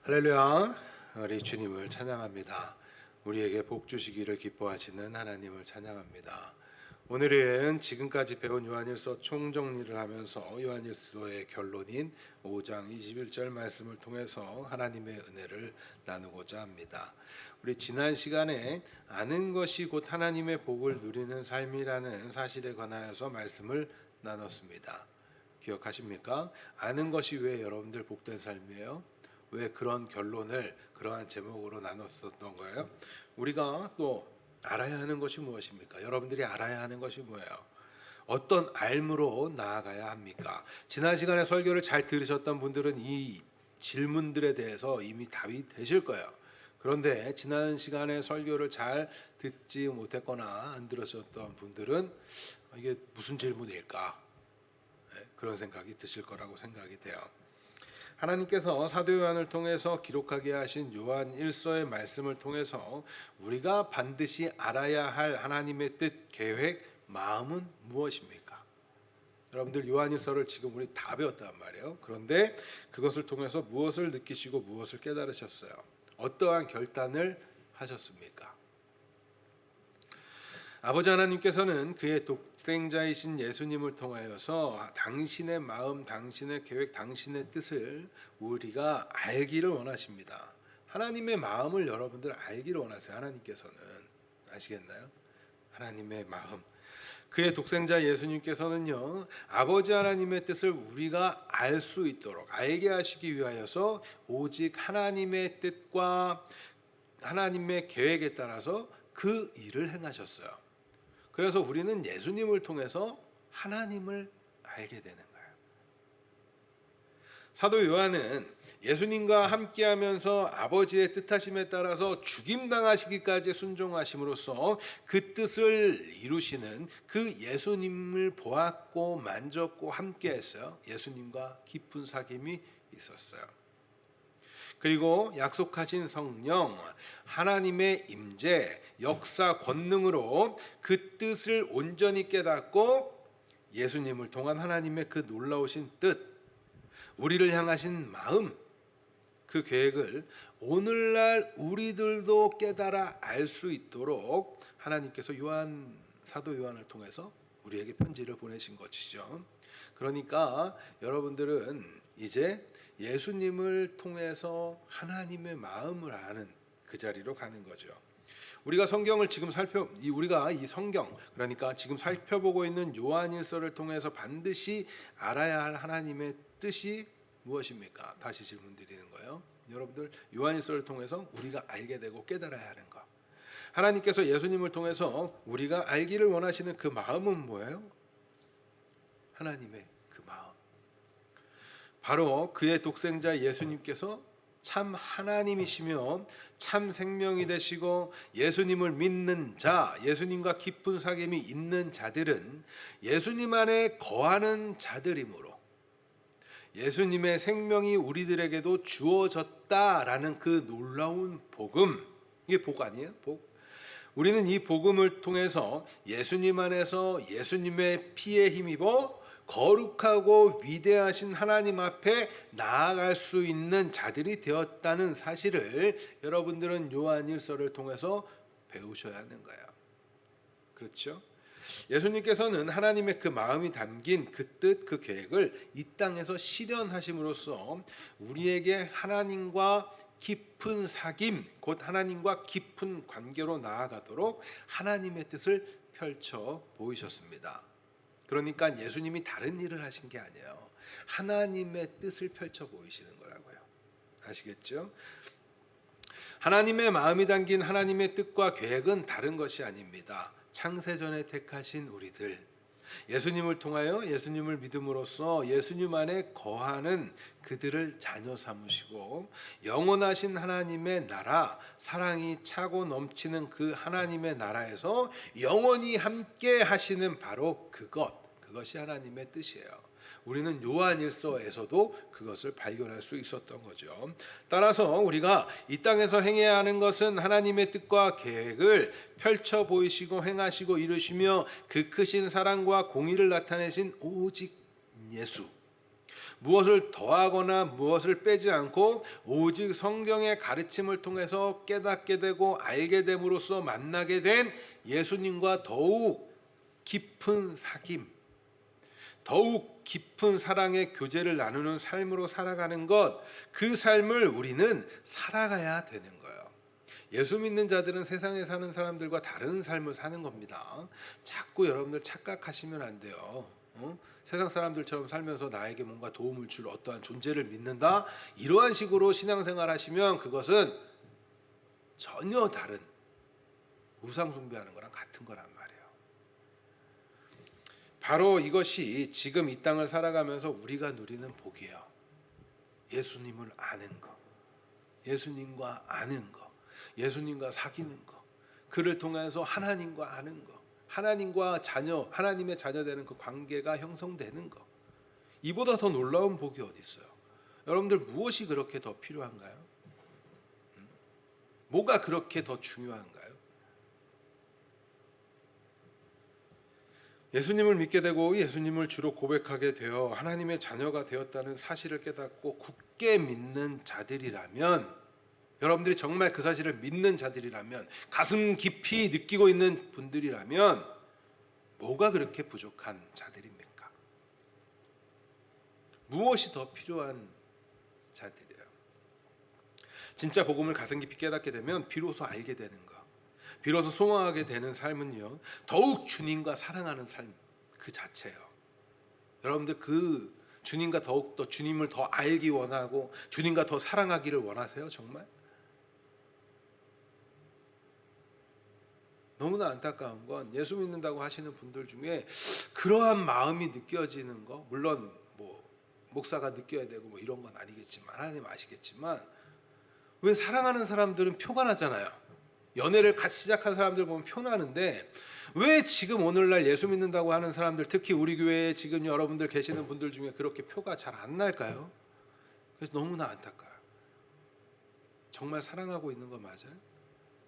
할렐루야. 우리 주님을 찬양합니다. 우리에게 복 주시기를 기뻐하시는 하나님을 찬양합니다. 오늘은 지금까지 배운 요한일서 총정리를 하면서 요한일서의 결론인 5장 21절 말씀을 통해서 하나님의 은혜를 나누고자 합니다. 우리 지난 시간에 아는 것이 곧 하나님의 복을 누리는 삶이라는 사실에 관하여서 말씀을 나눴습니다. 기억하십니까? 아는 것이 왜 여러분들 복된 삶이에요? 왜 그런 결론을 그러한 제목으로 나눴었던 거예요? 우리가 또 알아야 하는 것이 무엇입니까? 여러분들이 알아야 하는 것이 뭐예요? 어떤 알므로 나아가야 합니까? 지난 시간에 설교를 잘 들으셨던 분들은 이 질문들에 대해서 이미 답이 되실 거예요. 그런데 지난 시간에 설교를 잘 듣지 못했거나 안 들으셨던 분들은 이게 무슨 질문일까? 그런 생각이 드실 거라고 생각이 돼요. 하나님께서 사도 요한을 통해서 기록하게 하신 요한 1서의 말씀을 통해서 우리가 반드시 알아야 할 하나님의 뜻, 계획, 마음은 무엇입니까? 여러분들 요한 1서를 지금 우리 다 배웠단 말이에요. 그런데 그것을 통해서 무엇을 느끼시고 무엇을 깨달으셨어요? 어떠한 결단을 하셨습니까? 아버지 하나님께서는 그의 독생자이신 예수님을 통하여서 당신의 마음, 당신의 계획, 당신의 뜻을 우리가 알기를 원하십니다. 하나님의 마음을 여러분들 알기를 원하세요. 하나님께서는 아시겠나요? 하나님의 마음. 그의 독생자 예수님께서는요, 아버지 하나님의 뜻을 우리가 알 수 있도록 알게 하시기 위하여서 오직 하나님의 뜻과 하나님의 계획에 따라서 그 일을 행하셨어요. 그래서 우리는 예수님을 통해서 하나님을 알게 되는 거예요. 사도 요한은 예수님과 함께하면서 아버지의 뜻하심에 따라서 죽임당하시기까지 순종하심으로써 그 뜻을 이루시는 그 예수님을 보았고 만졌고 함께했어요. 예수님과 깊은 사귐이 있었어요. 그리고 약속하신 성령, 하나님의 임재, 역사, 권능으로 그 뜻을 온전히 깨닫고 예수님을 통한 하나님의 그 놀라우신 뜻, 우리를 향하신 마음, 그 계획을 오늘날 우리들도 깨달아 알 수 있도록 하나님께서 사도 요한을 통해서 우리에게 편지를 보내신 것이죠. 그러니까 여러분들은 이제 예수님을 통해서 하나님의 마음을 아는 그 자리로 가는 거죠. 우리가 성경을 지금 우리가 이 성경, 그러니까 지금 살펴보고 있는 요한일서를 통해서 반드시 알아야 할 하나님의 뜻이 무엇입니까? 다시 질문 드리는 거예요. 여러분들 요한일서를 통해서 우리가 알게 되고 깨달아야 하는 것. 하나님께서 예수님을 통해서 우리가 알기를 원하시는 그 마음은 뭐예요? 하나님의 그 마음. 바로 그의 독생자 예수님께서 참 하나님이시며 참 생명이 되시고 예수님을 믿는 자, 예수님과 깊은 사귐이 있는 자들은 예수님 안에 거하는 자들이므로 예수님의 생명이 우리들에게도 주어졌다라는 그 놀라운 복음, 이게 복 아니에요? 복. 우리는 이 복음을 통해서 예수님 안에서 예수님의 피에 힘입어 거룩하고 위대하신 하나님 앞에 나아갈 수 있는 자들이 되었다는 사실을 여러분들은 요한일서를 통해서 배우셔야 하는 거예요. 그렇죠? 예수님께서는 하나님의 그 마음이 담긴 그 뜻, 그 계획을 이 땅에서 실현하심으로써 우리에게 하나님과 깊은 사귐, 곧 하나님과 깊은 관계로 나아가도록 하나님의 뜻을 펼쳐 보이셨습니다. 그러니까 예수님이 다른 일을 하신 게 아니에요. 하나님의 뜻을 펼쳐 보이시는 거라고요. 아시겠죠? 하나님의 마음이 담긴 하나님의 뜻과 계획은 다른 것이 아닙니다. 창세전에 택하신 우리들, 예수님을 통하여 예수님을 믿음으로써 예수님 안에 거하는 그들을 자녀 삼으시고 영원하신 하나님의 나라, 사랑이 차고 넘치는 그 하나님의 나라에서 영원히 함께 하시는 바로 그것이 하나님의 뜻이에요. 우리는 요한일서에서도 그것을 발견할 수 있었던 거죠. 따라서 우리가 이 땅에서 행해야 하는 것은 하나님의 뜻과 계획을 펼쳐 보이시고 행하시고 이루시며 그 크신 사랑과 공의를 나타내신 오직 예수, 무엇을 더하거나 무엇을 빼지 않고 오직 성경의 가르침을 통해서 깨닫게 되고 알게 됨으로써 만나게 된 예수님과 더욱 깊은 사귐, 더욱 깊은 사랑의 교제를 나누는 삶으로 살아가는 것, 그 삶을 우리는 살아가야 되는 거예요. 예수 믿는 자들은 세상에 사는 사람들과 다른 삶을 사는 겁니다. 자꾸 여러분들 착각하시면 안 돼요. 세상 사람들처럼 살면서 나에게 뭔가 도움을 줄 어떠한 존재를 믿는다, 이러한 식으로 신앙생활 하시면 그것은 전혀 다른 우상 숭배하는 거랑 같은 거란 말이에요. 바로 이것이 지금 이 땅을 살아가면서 우리가 누리는 복이에요. 예수님을 아는 거, 예수님과 아는 거, 예수님과 사귀는 거, 그를 통해서 하나님과 아는 거, 하나님과 자녀, 하나님의 자녀 되는 그 관계가 형성되는 거, 이보다 더 놀라운 복이 어디 있어요? 여러분들 무엇이 그렇게 더 필요한가요? 뭐가 그렇게 더 중요한가요? 예수님을 믿게 되고 예수님을 주로 고백하게 되어 하나님의 자녀가 되었다는 사실을 깨닫고 굳게 믿는 자들이라면, 여러분들이 정말 그 사실을 믿는 자들이라면, 가슴 깊이 느끼고 있는 분들이라면 뭐가 그렇게 부족한 자들입니까? 무엇이 더 필요한 자들이에요? 진짜 복음을 가슴 깊이 깨닫게 되면 비로소 알게 되는 것, 비로소 소망하게 되는 삶은요, 더욱 주님과 사랑하는 삶 그 자체예요. 여러분들 그 주님과 더욱 더 주님을 더 알기 원하고 주님과 더 사랑하기를 원하세요? 정말? 너무나 안타까운 건 예수 믿는다고 하시는 분들 중에 그러한 마음이 느껴지는 거, 물론 뭐 목사가 느껴야 되고 뭐 이런 건 아니겠지만 하나님 아시겠지만, 왜 사랑하는 사람들은 표가 나잖아요. 연애를 같이 시작한 사람들 보면 표 나는데 왜 지금 오늘날 예수 믿는다고 하는 사람들, 특히 우리 교회에 지금 여러분들 계시는 분들 중에 그렇게 표가 잘 안 날까요? 그래서 너무나 안타까워요. 정말 사랑하고 있는 거 맞아요?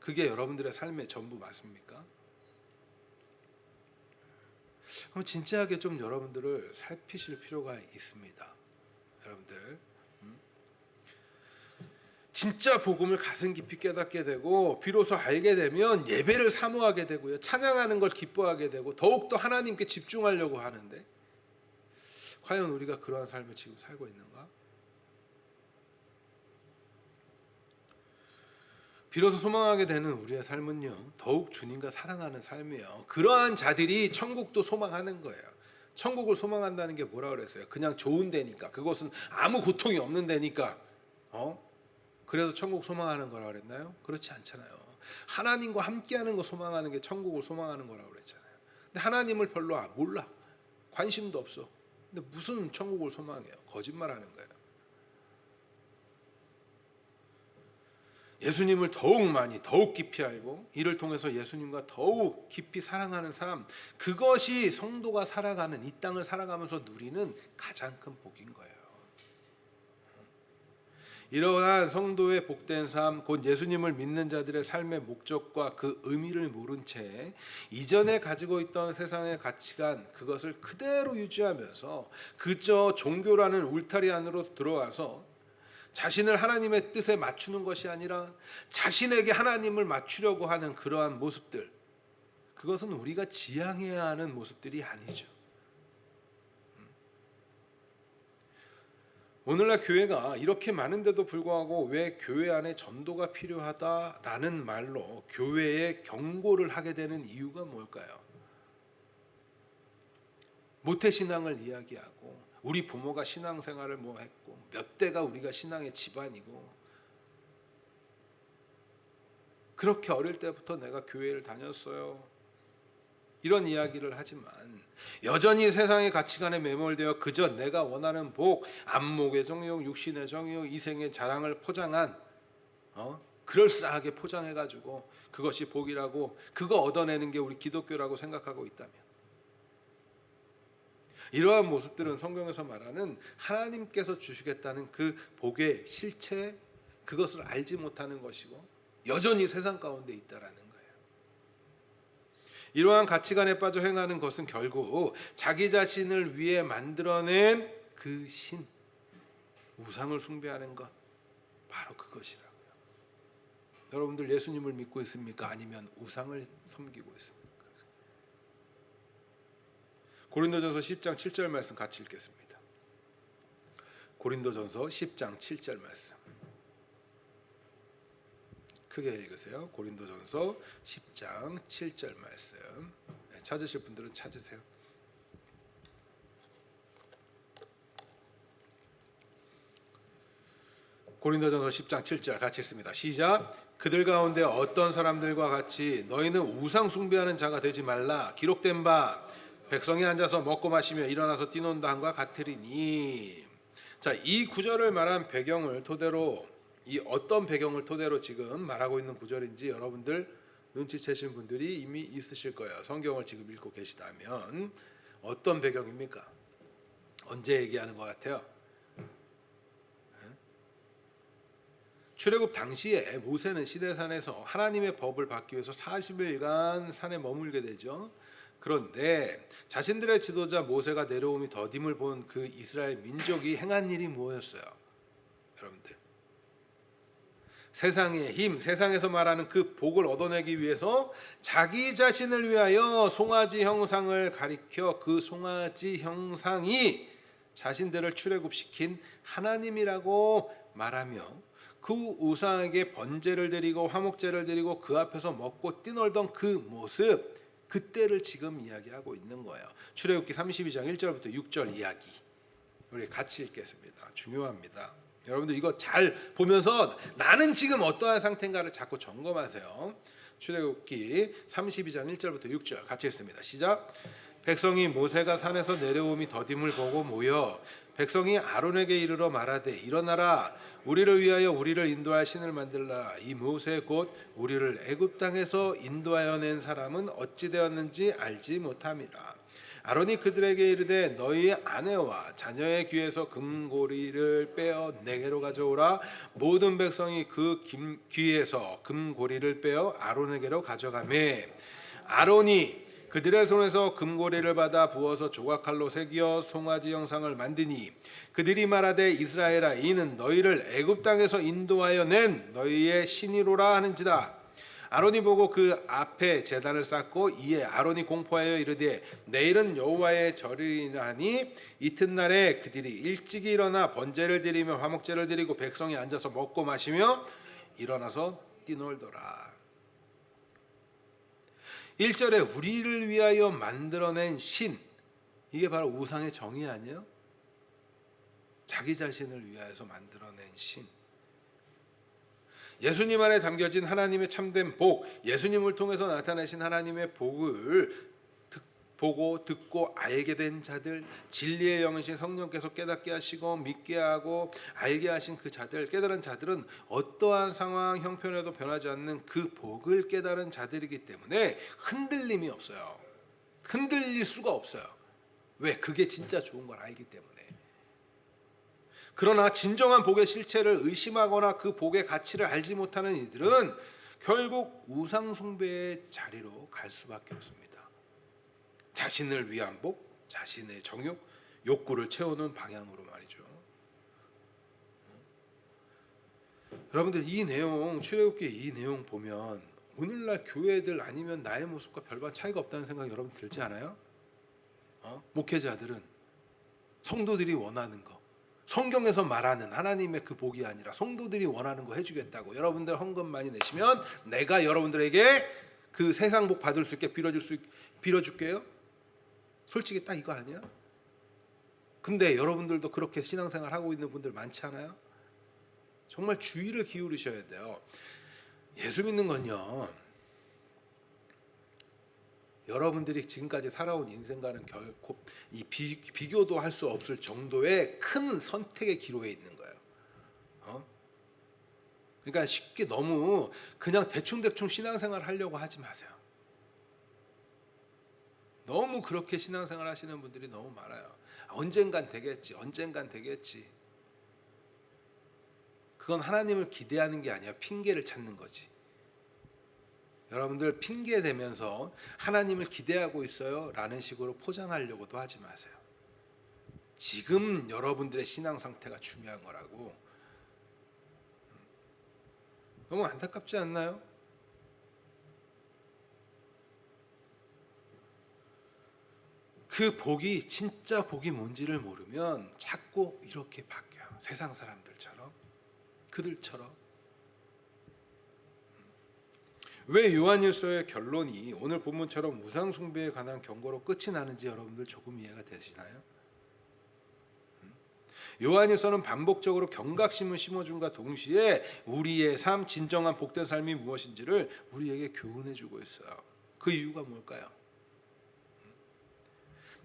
그게 여러분들의 삶의 전부 맞습니까? 그럼 진지하게 좀 여러분들을 살피실 필요가 있습니다. 여러분들 진짜 복음을 가슴 깊이 깨닫게 되고 비로소 알게 되면 예배를 사모하게 되고요, 찬양하는 걸 기뻐하게 되고 더욱더 하나님께 집중하려고 하는데, 과연 우리가 그러한 삶을 지금 살고 있는가? 비로소 소망하게 되는 우리의 삶은요, 더욱 주님과 사랑하는 삶이에요. 그러한 자들이 천국도 소망하는 거예요. 천국을 소망한다는 게 뭐라 그랬어요? 그냥 좋은 데니까, 그것은 아무 고통이 없는 데니까 그래서 천국 소망하는 거라 그랬나요? 그렇지 않잖아요. 하나님과 함께하는 거 소망하는 게 천국을 소망하는 거라고 그랬잖아요. 근데 하나님을 별로 몰라, 관심도 없어. 근데 무슨 천국을 소망해요? 거짓말하는 거예요. 예수님을 더욱 많이, 더욱 깊이 알고 이를 통해서 예수님과 더욱 깊이 사랑하는 삶, 그것이 성도가 살아가는, 이 땅을 살아가면서 누리는 가장 큰 복인 거예요. 이러한 성도의 복된 삶, 곧 예수님을 믿는 자들의 삶의 목적과 그 의미를 모른 채 이전에 가지고 있던 세상의 가치관, 그것을 그대로 유지하면서 그저 종교라는 울타리 안으로 들어와서 자신을 하나님의 뜻에 맞추는 것이 아니라 자신에게 하나님을 맞추려고 하는 그러한 모습들, 그것은 우리가 지향해야 하는 모습들이 아니죠. 오늘날 교회가 이렇게 많은데도 불구하고 왜 교회 안에 전도가 필요하다라는 말로 교회에 경고를 하게 되는 이유가 뭘까요? 모태신앙을 이야기하고 우리 부모가 신앙생활을 뭐 했고 몇 대가 우리가 신앙의 집안이고 그렇게 어릴 때부터 내가 교회를 다녔어요, 이런 이야기를 하지만 여전히 세상의 가치관에 매몰되어 그저 내가 원하는 복, 안목의 정욕, 육신의 정욕, 이생의 자랑을 포장한 그럴싸하게 포장해가지고 그것이 복이라고, 그거 얻어내는 게 우리 기독교라고 생각하고 있다면, 이러한 모습들은 성경에서 말하는 하나님께서 주시겠다는 그 복의 실체, 그것을 알지 못하는 것이고 여전히 세상 가운데 있다라는 거예요. 이러한 가치관에 빠져 행하는 것은 결국 자기 자신을 위해 만들어낸 그 신, 우상을 숭배하는 것, 바로 그것이라고요. 여러분들 예수님을 믿고 있습니까? 아니면 우상을 섬기고 있습니까? 고린도전서 10장 7절 말씀 같이 읽겠습니다. 고린도전서 10장 7절 말씀 크게 읽으세요. 고린도전서 10장 7절 말씀. 찾으실 분들은 찾으세요. 고린도전서 10장 7절 같이 읽습니다. 시작. 그들 가운데 어떤 사람들과 같이 너희는 우상 숭배하는 자가 되지 말라. 기록된 바 백성이 앉아서 먹고 마시며 일어나서 뛰논다 함과 같으리니. 자, 이 구절을 말한 배경을 토대로, 이 어떤 배경을 토대로 지금 말하고 있는 구절인지 여러분들 눈치채신 분들이 이미 있으실 거예요. 성경을 지금 읽고 계시다면 어떤 배경입니까? 언제 얘기하는 것 같아요? 출애굽 당시에 모세는 시내산에서 하나님의 법을 받기 위해서 40일간 산에 머물게 되죠. 그런데 자신들의 지도자 모세가 내려옴이 더딤을 본 그 이스라엘 민족이 행한 일이 뭐였어요? 여러분들, 세상의 힘, 세상에서 말하는 그 복을 얻어내기 위해서 자기 자신을 위하여 송아지 형상을 가리켜 그 송아지 형상이 자신들을 출애굽시킨 하나님이라고 말하며 그 우상에게 번제를 드리고 화목제를 드리고 그 앞에서 먹고 뛰놀던 그 모습, 그때를 지금 이야기하고 있는 거예요. 출애굽기 32장 1절부터 6절 이야기 우리 같이 읽겠습니다. 중요합니다. 여러분들 이거 잘 보면서 나는 지금 어떠한 상태인가를 자꾸 점검하세요. 출애굽기 32장 1절부터 6절 같이 읽습니다. 시작. 백성이 모세가 산에서 내려옴이 더딤을 보고 모여 백성이 아론에게 이르러 말하되 일어나라 우리를 위하여 우리를 인도할 신을 만들라. 이 모세 곧 우리를 애굽 땅에서 인도하여 낸 사람은 어찌 되었는지 알지 못함이라. 아론이 그들에게 이르되 너희 아내와 자녀의 귀에서 금고리를 빼어 내게로 가져오라. 모든 백성이 그 귀에서 금고리를 빼어 아론에게로 가져가매 아론이 그들의 손에서 금고리를 받아 부어서 조각칼로 새기어 송아지 형상을 만드니 그들이 말하되 이스라엘아 이는 너희를 애굽 땅에서 인도하여 낸 너희의 신이로라 하는지다. 아론이 보고 그 앞에 제단을 쌓고 이에 아론이 공포하여 이르되 내일은 여호와의 절이라 하니 이튿날에 그들이 일찍이 일어나 번제를 드리며 화목제를 드리고 백성이 앉아서 먹고 마시며 일어나서 뛰놀더라. 1절에 우리를 위하여 만들어낸 신, 이게 바로 우상의 정의 아니에요? 자기 자신을 위하여서 만들어낸 신. 예수님 안에 담겨진 하나님의 참된 복, 예수님을 통해서 나타내신 하나님의 복을 보고 듣고 알게 된 자들, 진리의 영이신 성령께서 깨닫게 하시고 믿게 하고 알게 하신 그 자들, 깨달은 자들은 어떠한 상황 형편에도 변하지 않는 그 복을 깨달은 자들이기 때문에 흔들림이 없어요. 흔들릴 수가 없어요. 왜? 그게 진짜 좋은 걸 알기 때문에. 그러나 진정한 복의 실체를 의심하거나 그 복의 가치를 알지 못하는 이들은 결국 우상 숭배의 자리로 갈 수밖에 없습니다. 자신을 위한 복, 자신의 정욕, 욕구를 채우는 방향으로 말이죠. 여러분들 이 내용, 출애굽기 이 내용 보면 오늘날 교회들 아니면 나의 모습과 별반 차이가 없다는 생각이 여러분 들지 않아요? 목회자들은 성도들이 원하는 거, 성경에서 말하는 하나님의 그 복이 아니라 성도들이 원하는 거 해주겠다고. 여러분들 헌금 많이 내시면 내가 여러분들에게 그 세상 복 받을 수 있게 빌어줄게요. 솔직히 딱 이거 아니야? 근데 여러분들도 그렇게 신앙생활 하고 있는 분들 많지 않아요? 정말 주의를 기울이셔야 돼요. 예수 믿는 건요, 여러분들이 지금까지 살아온 인생과는 결코 이 비교도 할 수 없을 정도의 큰 선택의 기로에 있는 거예요. 그러니까 쉽게 너무 그냥 대충대충 신앙생활 하려고 하지 마세요. 너무 그렇게 신앙생활 하시는 분들이 너무 많아요. 언젠간 되겠지, 언젠간 되겠지. 그건 하나님을 기대하는 게 아니야. 핑계를 찾는 거지. 여러분들 핑계 대면서 하나님을 기대하고 있어요 라는 식으로 포장하려고도 하지 마세요. 지금 여러분들의 신앙 상태가 중요한 거라고. 너무 안타깝지 않나요? 그 복이 진짜 복이 뭔지를 모르면 자꾸 이렇게 바뀌어요. 세상 사람들처럼, 그들처럼. 왜 요한일서의 결론이 오늘 본문처럼 우상 숭배에 관한 경고로 끝이 나는지 여러분들 조금 이해가 되시나요? 요한일서는 반복적으로 경각심을 심어준과 동시에 우리의 삶, 진정한 복된 삶이 무엇인지를 우리에게 교훈해주고 있어요. 그 이유가 뭘까요?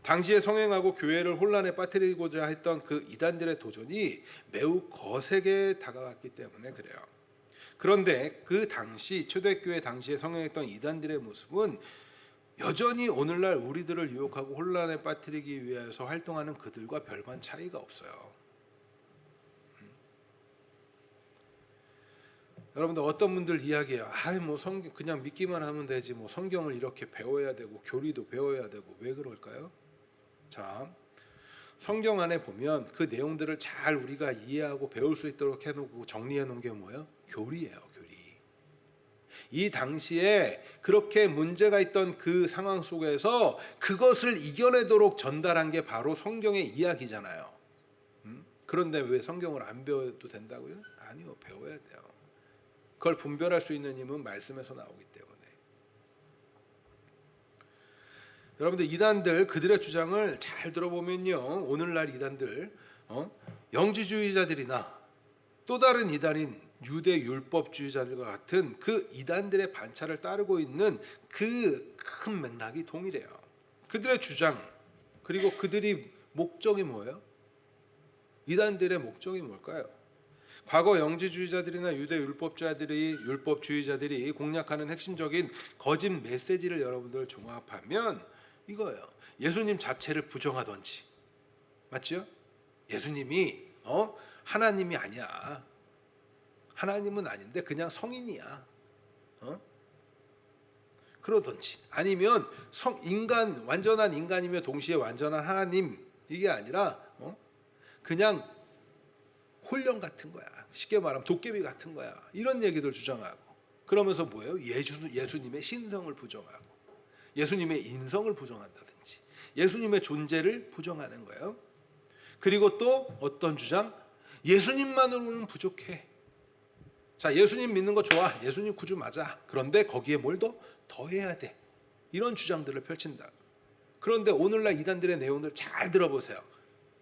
당시에 성행하고 교회를 혼란에 빠뜨리고자 했던 그 이단들의 도전이 매우 거세게 다가왔기 때문에 그래요. 그런데 그 당시 초대교회 당시에 성행했던 이단들의 모습은 여전히 오늘날 우리들을 유혹하고 혼란에 빠뜨리기 위해서 활동하는 그들과 별반 차이가 없어요. 여러분들 어떤 분들 이야기해요. 뭐 성경 그냥 믿기만 하면 되지. 뭐 성경을 이렇게 배워야 되고 교리도 배워야 되고. 왜 그럴까요? 자, 성경 안에 보면 그 내용들을 잘 우리가 이해하고 배울 수 있도록 해놓고 정리해 놓은 게 뭐예요? 교리예요, 교리. 이 당시에 그렇게 문제가 있던 그 상황 속에서 그것을 이겨내도록 전달한 게 바로 성경의 이야기잖아요. 그런데 왜 성경을 안 배워도 된다고요? 아니요, 배워야 돼요. 그걸 분별할 수 있는 힘은 말씀에서 나오기 때문에. 여러분들 이단들 그들의 주장을 잘 들어보면요, 오늘날 이단들 영지주의자들이나 또 다른 이단인 유대 율법주의자들과 같은 그 이단들의 반차를 따르고 있는 그 큰 맥락이 동일해요. 그들의 주장 그리고 그들이 목적이 뭐예요? 이단들의 목적이 뭘까요? 과거 영지주의자들이나 유대 율법주의자들이 공략하는 핵심적인 거짓 메시지를 여러분들 종합하면 이거예요. 예수님 자체를 부정하던지, 맞죠? 예수님이 하나님이 아니야. 하나님은 아닌데 그냥 성인이야. 그러던지, 아니면 인간, 완전한 인간이며 동시에 완전한 하나님, 이게 아니라 그냥 홀령 같은 거야. 쉽게 말하면 도깨비 같은 거야. 이런 얘기들 주장하고, 그러면서 뭐예요? 예수님의 신성을 부정하고 예수님의 인성을 부정한다든지 예수님의 존재를 부정하는 거예요. 그리고 또 어떤 주장? 예수님만으로는 부족해. 자, 예수님 믿는 거 좋아. 예수님 구주 맞아. 그런데 거기에 뭘 더 해야 돼. 이런 주장들을 펼친다. 그런데 오늘날 이단들의 내용들 잘 들어보세요.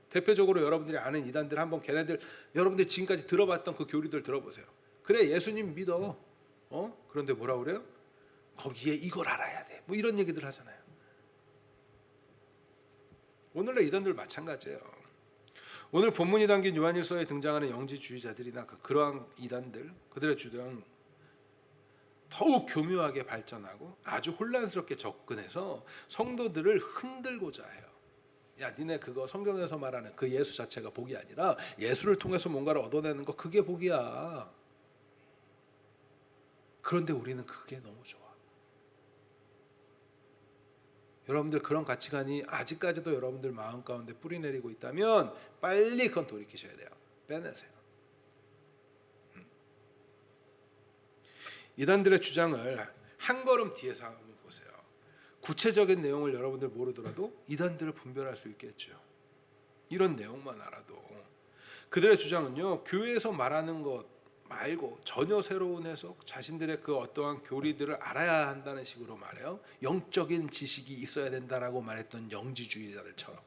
대표적으로 여러분들이 아는 이단들 한번 걔네들 여러분들 지금까지 들어봤던 그 교리들 들어보세요. 그래, 예수님 믿어. 그런데 뭐라 그래요? 거기에 이걸 알아야 돼. 뭐 이런 얘기들 하잖아요. 오늘날 이단들 마찬가지예요. 오늘 본문이 담긴 요한일서에 등장하는 영지주의자들이나 그러한 이단들, 그들의 주장 더욱 교묘하게 발전하고 아주 혼란스럽게 접근해서 성도들을 흔들고자 해요. 야, 니네 그거 성경에서 말하는 그 예수 자체가 복이 아니라 예수를 통해서 뭔가를 얻어내는 거, 그게 복이야. 그런데 우리는 그게 너무 좋아. 여러분들 그런 가치관이 아직까지도 여러분들 마음 가운데 뿌리내리고 있다면 빨리 그건 돌이키셔야 돼요. 빼내세요. 이단들의 주장을 한 걸음 뒤에서 한번 보세요. 구체적인 내용을 여러분들 모르더라도 이단들을 분별할 수 있겠죠. 이런 내용만 알아도. 그들의 주장은요, 교회에서 말하는 것 말고 전혀 새로운 해석, 자신들의 그 어떠한 교리들을 알아야 한다는 식으로 말해요. 영적인 지식이 있어야 된다라고 말했던 영지주의자들처럼.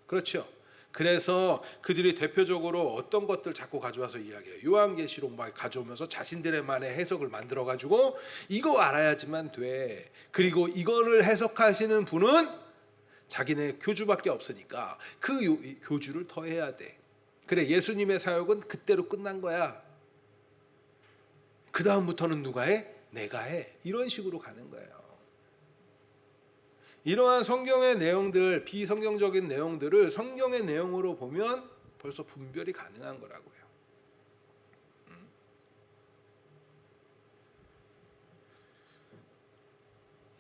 그렇죠. 그래서 그들이 대표적으로 어떤 것들 자꾸 가져와서 이야기해요. 요한계시록 막 가져오면서 자신들의만의 해석을 만들어 가지고 이거 알아야지만 돼. 그리고 이거를 해석하시는 분은 자기네 교주밖에 없으니까 그 교주를 더해야 돼. 그래, 예수님의 사역은 그때로 끝난 거야. 그 다음부터는 누가 해? 내가 해. 이런 식으로 가는 거예요. 이러한 성경의 내용들, 비성경적인 내용들을 성경의 내용으로 보면 벌써 분별이 가능한 거라고요.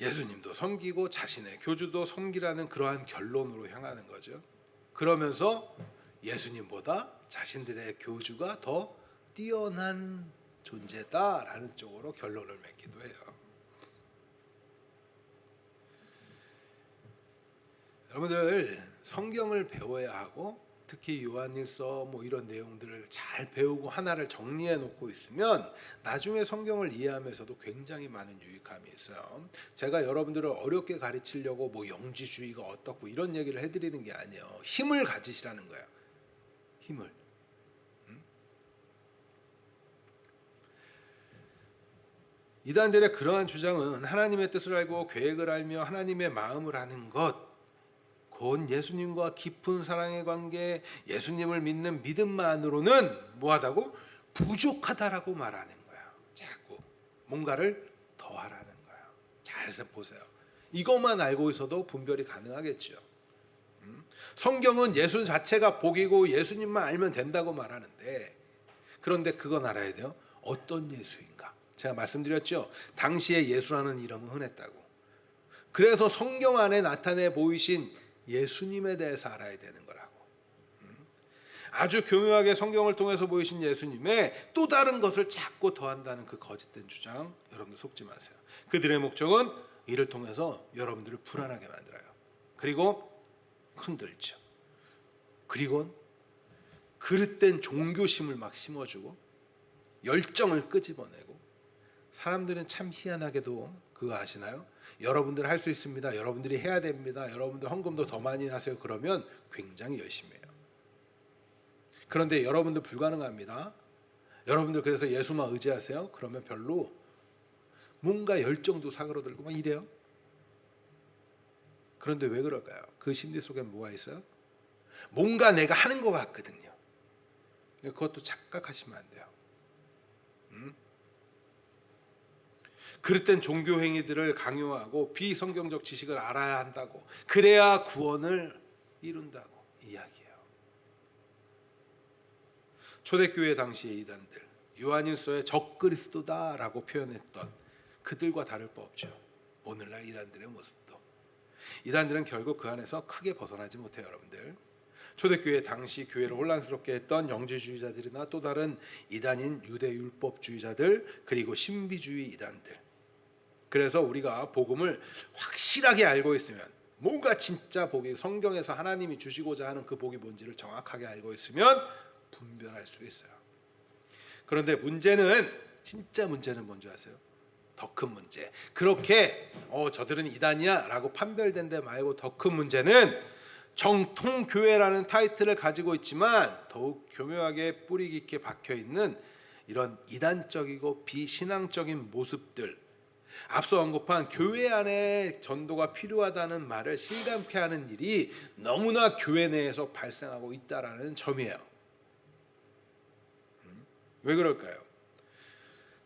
예수님도 섬기고 자신의 교주도 섬기라는 그러한 결론으로 향하는 거죠. 그러면서 예수님보다 자신들의 교주가 더 뛰어난 존재다라는 쪽으로 결론을 맺기도 해요. 여러분들 성경을 배워야 하고 특히 요한일서 뭐 이런 내용들을 잘 배우고 하나를 정리해 놓고 있으면 나중에 성경을 이해하면서도 굉장히 많은 유익함이 있어요. 제가 여러분들을 어렵게 가르치려고 뭐 영지주의가 어떻고 이런 얘기를 해드리는 게 아니에요. 힘을 가지시라는 거예요. 힘을. 이단들의 그러한 주장은 하나님의 뜻을 알고 계획을 알며 하나님의 마음을 아는 것, 곧 예수님과 깊은 사랑의 관계, 예수님을 믿는 믿음만으로는 뭐하다고? 부족하다라고 말하는 거야. 자꾸 뭔가를 더하라는 거야. 잘 보세요. 이것만 알고 있어도 분별이 가능하겠죠. 성경은 예수 자체가 복이고 예수님만 알면 된다고 말하는데, 그런데 그건 알아야 돼요. 어떤 예수인가? 제가 말씀드렸죠. 당시에 예수라는 이름은 흔했다고. 그래서 성경 안에 나타내 보이신 예수님에 대해서 알아야 되는 거라고. 아주 교묘하게 성경을 통해서 보이신 예수님의 또 다른 것을 자꾸 더한다는 그 거짓된 주장, 여러분들 속지 마세요. 그들의 목적은 이를 통해서 여러분들을 불안하게 만들어요. 그리고 흔들죠. 그리고 그릇된 종교심을 막 심어주고 열정을 끄집어내고, 사람들은 참 희한하게도 그거 아시나요? 여러분들 할 수 있습니다. 여러분들이 해야 됩니다. 여러분들 헌금도 더 많이 하세요. 그러면 굉장히 열심히 해요. 그런데 여러분들 불가능합니다. 여러분들 그래서 예수만 의지하세요. 그러면 별로 뭔가 열정도 사그러들고 막 이래요. 그런데 왜 그럴까요? 그 심리 속엔 뭐가 있어요? 뭔가 내가 하는 것 같거든요. 그것도 착각하시면 안 돼요. 그릇된 종교 행위들을 강요하고 비성경적 지식을 알아야 한다고, 그래야 구원을 이룬다고 이야기해요. 초대교회 당시의 이단들, 요한일서에 적그리스도다라고 표현했던 그들과 다를 바 없죠. 오늘날 이단들의 모습도. 이단들은 결국 그 안에서 크게 벗어나지 못해요. 여러분들, 초대교회 당시 교회를 혼란스럽게 했던 영지주의자들이나 또 다른 이단인 유대율법주의자들, 그리고 신비주의 이단들. 그래서 우리가 복음을 확실하게 알고 있으면, 뭔가 진짜 복이 성경에서 하나님이 주시고자 하는 그 복이 뭔지를 정확하게 알고 있으면 분별할 수 있어요. 그런데 문제는, 진짜 문제는 뭔지 아세요? 더 큰 문제. 그렇게 저들은 이단이야 라고 판별된 데 말고 더 큰 문제는 정통교회라는 타이틀을 가지고 있지만 더욱 교묘하게 뿌리 깊게 박혀있는 이런 이단적이고 비신앙적인 모습들, 앞서 언급한 교회 안에 전도가 필요하다는 말을 실감케 하는 일이 너무나 교회 내에서 발생하고 있다라는 점이에요. 왜 그럴까요?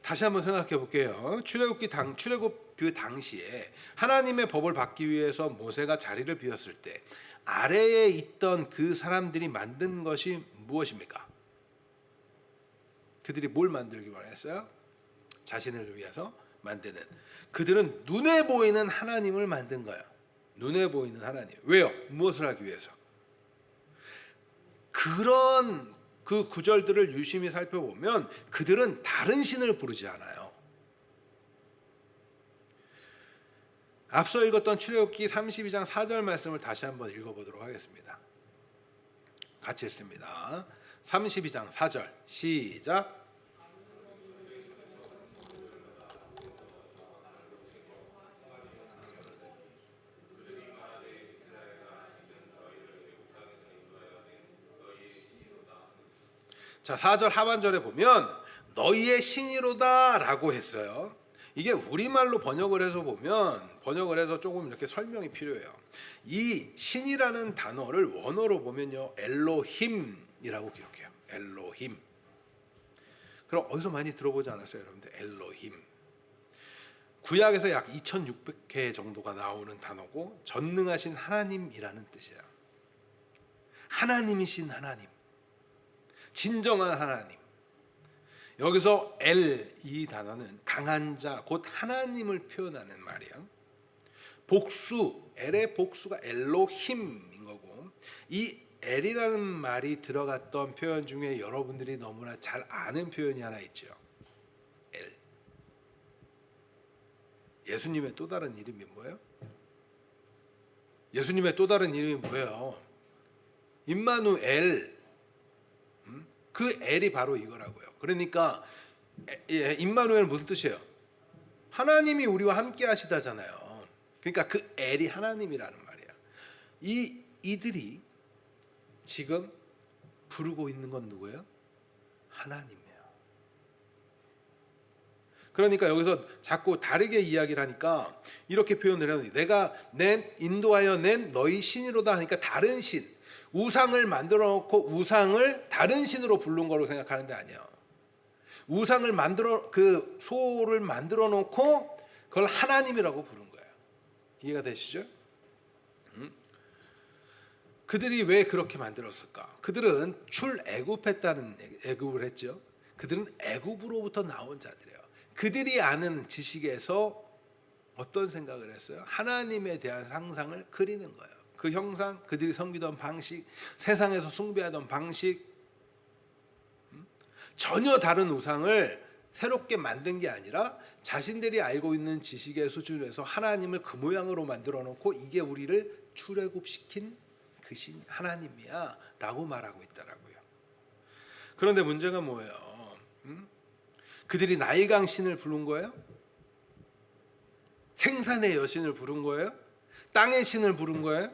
다시 한번 생각해 볼게요. 출애굽 그 당시에 하나님의 법을 받기 위해서 모세가 자리를 비웠을 때 아래에 있던 그 사람들이 만든 것이 무엇입니까? 그들이 뭘 만들기 원했어요? 자신을 위해서 만드는, 그들은 눈에 보이는 하나님을 만든 거예요. 눈에 보이는 하나님. 왜요? 무엇을 하기 위해서? 그런 그 구절들을 유심히 살펴보면 그들은 다른 신을 부르지 않아요. 앞서 읽었던 출애굽기 32장 4절 말씀을 다시 한번 읽어보도록 하겠습니다. 같이 읽습니다. 32장 4절 시작. 자, 4절 하반절에 보면 너희의 신이로다 라고 했어요. 이게 우리말로 번역을 해서 보면, 번역을 해서 조금 이렇게 설명이 필요해요. 이 신이라는 단어를 원어로 보면요, 엘로힘이라고 기록해요. 엘로힘. 그럼 어디서 많이 들어보지 않았어요, 여러분들? 엘로힘. 구약에서 약 2600회 정도가 나오는 단어고, 전능하신 하나님이라는 뜻이에요. 하나님이신 하나님, 진정한 하나님. 여기서 엘, 이 단어는 강한 자, 곧 하나님을 표현하는 말이에요. 복수, 엘의 복수가 엘로힘인 거고, 이 엘이라는 말이 들어갔던 표현 중에 여러분들이 너무나 잘 아는 표현이 하나 있죠. 엘. 예수님의 또 다른 이름이 뭐예요? 예수님의 또 다른 이름이 뭐예요? 임마누엘. 그 엘이 바로 이거라고요. 그러니까 임마누엘은 무슨 뜻이에요? 하나님이 우리와 함께 하시다잖아요. 그러니까 그 엘이 하나님이라는 말이야. 이들이 지금 부르고 있는 건 누구예요? 하나님이에요. 그러니까 여기서 자꾸 다르게 이야기를 하니까 이렇게 표현을 해요. 내가 인도하여 낸 너희 신이로다 하니까 다른 신, 우상을 만들어 놓고 우상을 다른 신으로 부른 거로 생각하는데 아니에요. 우상을 그 소를 만들어 놓고 그걸 하나님이라고 부른 거예요. 이해가 되시죠? 그들이 왜 그렇게 만들었을까? 그들은 애굽을 했죠. 그들은 애굽으로부터 나온 자들이에요. 그들이 아는 지식에서 어떤 생각을 했어요? 하나님에 대한 상상을 그리는 거예요. 그 형상, 그들이 섬기던 방식, 세상에서 숭배하던 방식, 전혀 다른 우상을 새롭게 만든 게 아니라 자신들이 알고 있는 지식의 수준에서 하나님을 그 모양으로 만들어 놓고 이게 우리를 출애굽시킨 그 신 하나님이야 라고 말하고 있더라고요. 그런데 문제가 뭐예요? 그들이 나일강 신을 부른 거예요? 생산의 여신을 부른 거예요? 땅의 신을 부른 거예요?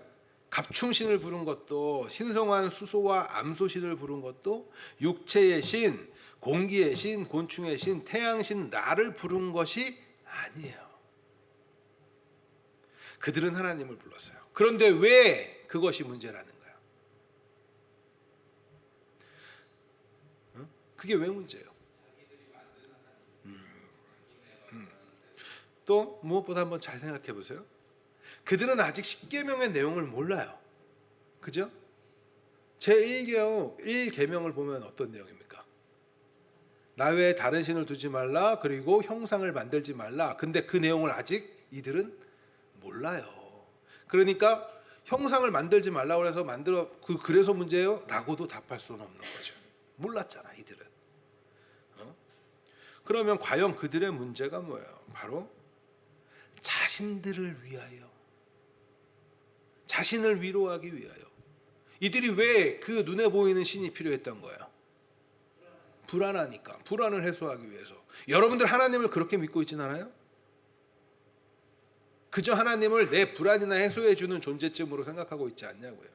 갑충신을 부른 것도, 신성한 수소와 암소신을 부른 것도, 육체의 신, 공기의 신, 곤충의 신, 태양신 라를 부른 것이 아니에요. 그들은 하나님을 불렀어요. 그런데 왜 그것이 문제라는 거예요? 그게 왜 문제예요? 또 무엇보다 한번 잘 생각해 보세요. 그들은 아직 십계명의 내용을 몰라요. 그죠? 제1계명을 보면 어떤 내용입니까? 나 외에 다른 신을 두지 말라, 그리고 형상을 만들지 말라. 근데 그 내용을 아직 이들은 몰라요. 그러니까 형상을 만들지 말라고 해서 그래서 문제예요? 라고도 답할 수는 없는 거죠. 몰랐잖아 이들은. 그러면 과연 그들의 문제가 뭐예요? 바로 자신들을 위하여, 자신을 위로하기 위하여. 이들이 왜 그 눈에 보이는 신이 필요했던 거예요? 불안하니까, 불안을 해소하기 위해서. 여러분들 하나님을 그렇게 믿고 있진 않아요? 그저 하나님을 내 불안이나 해소해 주는 존재쯤으로 생각하고 있지 않냐고요.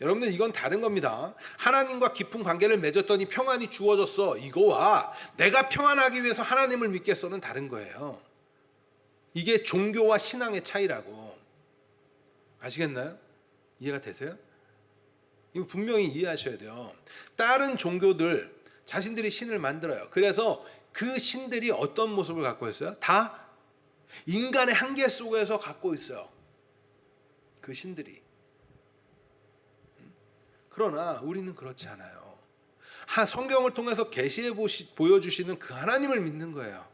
여러분들 이건 다른 겁니다. 하나님과 깊은 관계를 맺었더니 평안이 주어졌어, 이거와 내가 평안하기 위해서 하나님을 믿겠어는 다른 거예요. 이게 종교와 신앙의 차이라고. 아시겠나요? 이해가 되세요? 이거 분명히 이해하셔야 돼요. 다른 종교들 자신들이 신을 만들어요. 그래서 그 신들이 어떤 모습을 갖고 있어요? 다 인간의 한계 속에서 갖고 있어요. 그 신들이. 그러나 우리는 그렇지 않아요. 성경을 통해서 계시해 보여주시는 그 하나님을 믿는 거예요.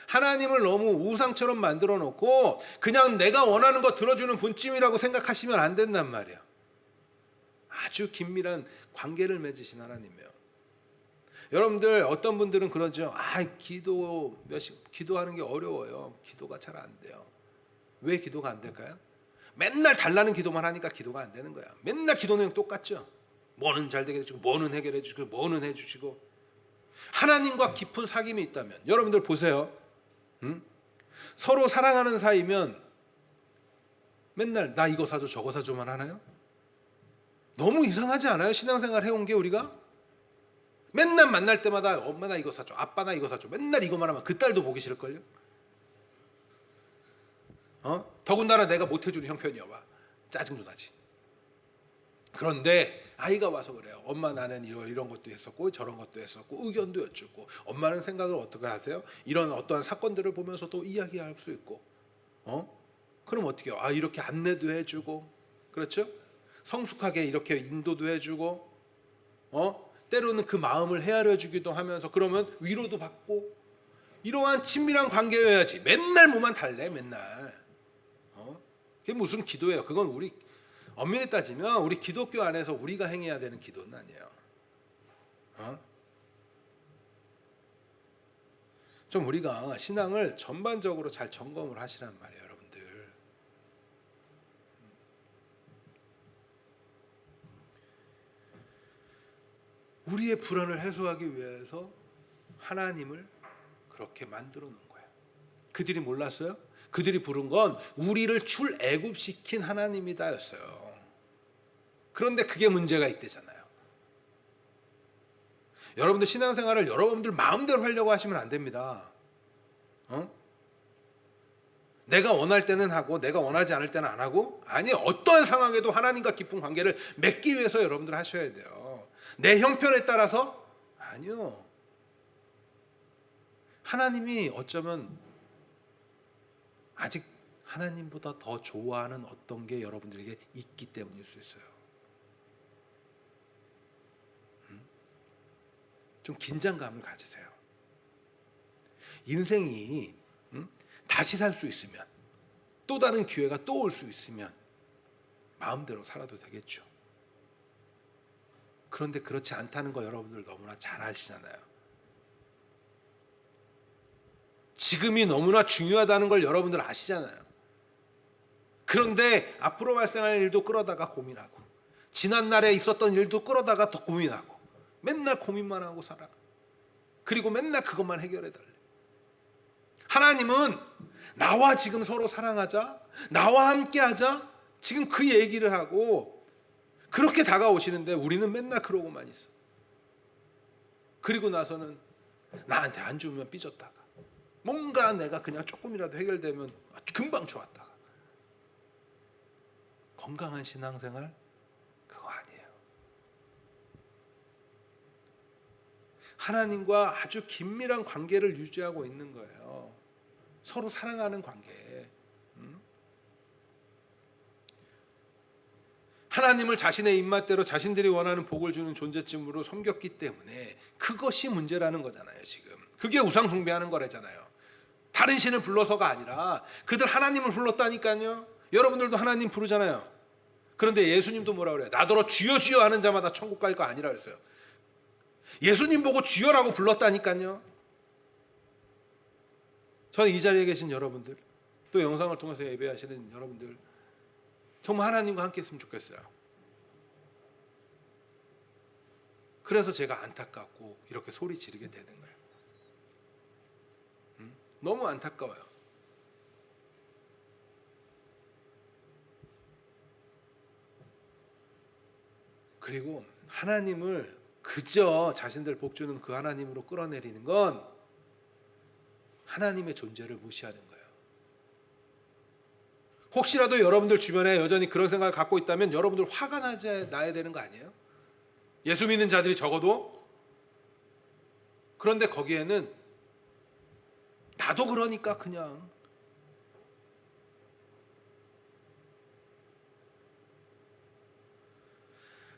하나님을 너무 우상처럼 만들어 놓고 그냥 내가 원하는 거 들어주는 분쯤이라고 생각하시면 안 된단 말이에요. 아주 긴밀한 관계를 맺으신 하나님이에요. 여러분들 어떤 분들은 그러죠. 기도하는 게 어려워요. 기도가 잘 안 돼요. 왜 기도가 안 될까요? 맨날 달라는 기도만 하니까 기도가 안 되는 거야. 맨날 기도 내용 똑같죠. 뭐는 잘 되게 해주고, 뭐는 해결해 주시고, 뭐는 해주시고. 하나님과 깊은 사귐이 있다면 여러분들 보세요. 서로 사랑하는 사이면 맨날 나 이거 사줘 저거 사줘만 하나요? 너무 이상하지 않아요? 신앙생활 해온 게 우리가? 맨날 만날 때마다 엄마 나 이거 사줘, 아빠 나 이거 사줘, 맨날 이거만 하면 그 딸도 보기 싫을걸요? 더군다나 내가 못 해주는 형편이어봐 짜증도 나지. 그런데 아이가 와서 그래요. 엄마 나는 이런 것도 했었고 저런 것도 했었고 의견도 여쭙고. 엄마는 생각을 어떻게 하세요? 이런 어떠한 사건들을 보면서도 이야기할 수 있고. 그럼 어떻게 해요? 이렇게 안내도 해주고, 그렇죠? 성숙하게 이렇게 인도도 해주고, 때로는 그 마음을 헤아려 주기도 하면서, 그러면 위로도 받고. 이러한 친밀한 관계여야지. 맨날 뭐만 달래 맨날. 그게 무슨 기도예요? 그건 우리 엄밀히 따지면 우리 기독교 안에서 우리가 행해야 되는 기도는 아니에요. 좀 우리가 신앙을 전반적으로 잘 점검을 하시란 말이에요, 여러분들. 우리의 불안을 해소하기 위해서 하나님을 그렇게 만들어 놓은 거예요. 그들이 몰랐어요? 그들이 부른 건 우리를 출애굽시킨 하나님이다였어요. 그런데 그게 문제가 있대잖아요. 여러분들 신앙생활을 여러분들 마음대로 하려고 하시면 안 됩니다. 내가 원할 때는 하고 내가 원하지 않을 때는 안 하고, 아니 어떠한 상황에도 하나님과 깊은 관계를 맺기 위해서 여러분들 하셔야 돼요. 내 형편에 따라서? 아니요. 하나님이 어쩌면 아직 하나님보다 더 좋아하는 어떤 게 여러분들에게 있기 때문일 수 있어요. 좀 긴장감을 가지세요. 인생이 다시 살 수 있으면, 또 다른 기회가 또 올 수 있으면 마음대로 살아도 되겠죠. 그런데 그렇지 않다는 거 여러분들 너무나 잘 아시잖아요. 지금이 너무나 중요하다는 걸 여러분들 아시잖아요. 그런데 앞으로 발생할 일도 끌어다가 고민하고, 지난날에 있었던 일도 끌어다가 더 고민하고, 맨날 고민만 하고 살아. 그리고 맨날 그것만 해결해 달래. 하나님은 나와 지금 서로 사랑하자, 나와 함께 하자, 지금 그 얘기를 하고 그렇게 다가오시는데 우리는 맨날 그러고만 있어. 그리고 나서는 나한테 안 주면 삐졌다가, 뭔가 내가 그냥 조금이라도 해결되면 금방 좋았다가. 건강한 신앙생활 그거 아니에요. 하나님과 아주 긴밀한 관계를 유지하고 있는 거예요. 서로 사랑하는 관계. 하나님을 자신의 입맛대로 자신들이 원하는 복을 주는 존재쯤으로 섬겼기 때문에 그것이 문제라는 거잖아요. 지금 그게 우상 숭배하는 거래잖아요. 다른 신을 불러서가 아니라 그들 하나님을 불렀다니까요. 여러분들도 하나님 부르잖아요. 그런데 예수님도 뭐라 그래요? 나더러 주여 주여 하는 자마다 천국 갈 거 아니라 그랬어요. 예수님 보고 주여라고 불렀다니까요. 저는 이 자리에 계신 여러분들, 또 영상을 통해서 예배하시는 여러분들, 정말 하나님과 함께 했으면 좋겠어요. 그래서 제가 안타깝고 이렇게 소리 지르게 되는 거예요. 너무 안타까워요. 그리고 하나님을 그저 자신들 복 주는 그 하나님으로 끌어내리는 건 하나님의 존재를 무시하는 거예요. 혹시라도 여러분들 주변에 여전히 그런 생각을 갖고 있다면 여러분들 화가 나야 되는 거 아니에요? 예수 믿는 자들이 적어도. 그런데 거기에는 나도 그러니까 그냥,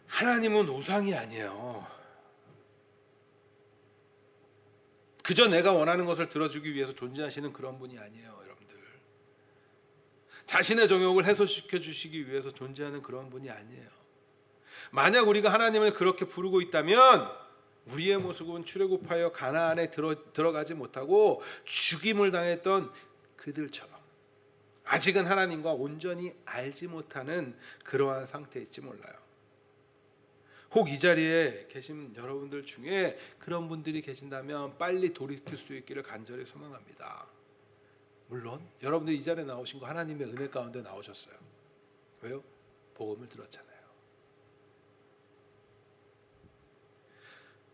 하나님은 우상이 아니에요. 그저 내가 원하는 것을 들어주기 위해서 존재하시는 그런 분이 아니에요. 여러분들, 자신의 정욕을 해소시켜 주시기 위해서 존재하는 그런 분이 아니에요. 만약 우리가 하나님을 그렇게 부르고 있다면 우리의 모습은 출애굽하여 가나안에 들어가지 못하고 죽임을 당했던 그들처럼 아직은 하나님과 온전히 알지 못하는 그러한 상태일지 몰라요. 혹 이 자리에 계신 여러분들 중에 그런 분들이 계신다면 빨리 돌이킬 수 있기를 간절히 소망합니다. 물론 여러분들이 이 자리에 나오신 거 하나님의 은혜 가운데 나오셨어요. 왜요? 복음을 들었잖아요.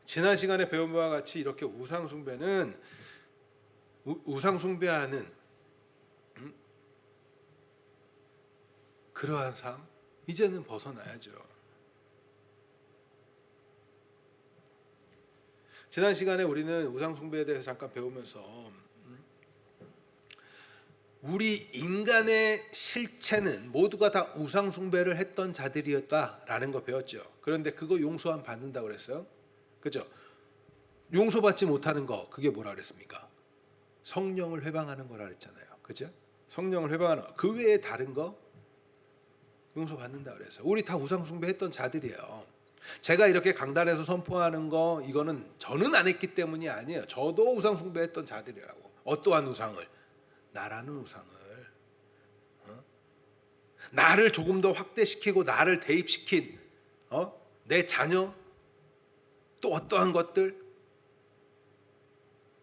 지난 시간에 배운 바와 같이 이렇게 우상 숭배는 우상 숭배하는 그러한 삶 이제는 벗어나야죠. 지난 시간에 우리는 우상 숭배에 대해서 잠깐 배우면서 우리 인간의 실체는 모두가 다 우상 숭배를 했던 자들이었다라는 거 배웠죠. 그런데 그거 용서함 받는다고 그랬어요. 그죠? 용서받지 못하는 거 그게 뭐라 그랬습니까? 성령을 회방하는 거라 그랬잖아요. 그죠? 성령을 회방하는 거. 그 외에 다른 거 용서받는다 그랬어요. 우리 다 우상 숭배했던 자들이에요. 제가 이렇게 강단에서 선포하는 거 이거는 저는 안 했기 때문이 아니에요. 저도 우상 숭배했던 자들이라고. 어떠한 우상을? 나라는 우상을. 나를 조금 더 확대시키고 나를 대입시킨 내 자녀 또 어떠한 것들,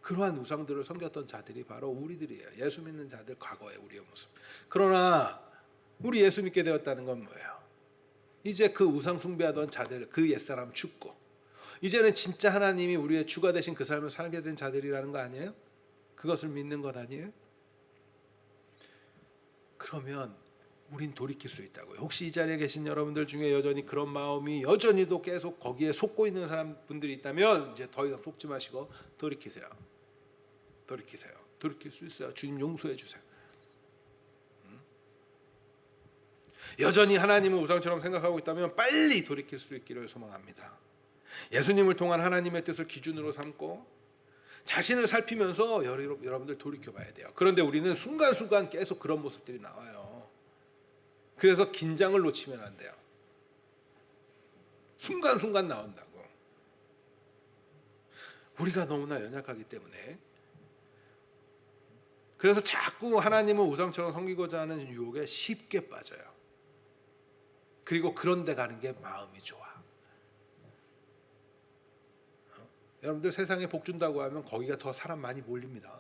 그러한 우상들을 섬겼던 자들이 바로 우리들이에요. 예수 믿는 자들, 과거의 우리의 모습. 그러나 우리 예수 믿게 되었다는 건 뭐예요? 이제 그 우상 숭배하던 자들, 그 옛사람 죽고 이제는 진짜 하나님이 우리의 주가 되신 그 삶을 살게 된 자들이라는 거 아니에요? 그것을 믿는 것 아니에요? 그러면 우린 돌이킬 수 있다고요. 혹시 이 자리에 계신 여러분들 중에 여전히 그런 마음이 여전히도 계속 거기에 속고 있는 사람분들이 있다면 이제 더 이상 속지 마시고 돌이키세요. 돌이키세요. 돌이킬 수 있어요. 주님 용서해 주세요. 여전히 하나님을 우상처럼 생각하고 있다면 빨리 돌이킬 수 있기를 소망합니다. 예수님을 통한 하나님의 뜻을 기준으로 삼고 자신을 살피면서 여러분들 돌이켜봐야 돼요. 그런데 우리는 순간순간 계속 그런 모습들이 나와요. 그래서 긴장을 놓치면 안 돼요. 순간순간 나온다고. 우리가 너무나 연약하기 때문에. 그래서 자꾸 하나님을 우상처럼 섬기고자 하는 유혹에 쉽게 빠져요. 그리고 그런 데 가는 게 마음이 좋아. 여러분들 세상에 복 준다고 하면 거기가 더 사람 많이 몰립니다.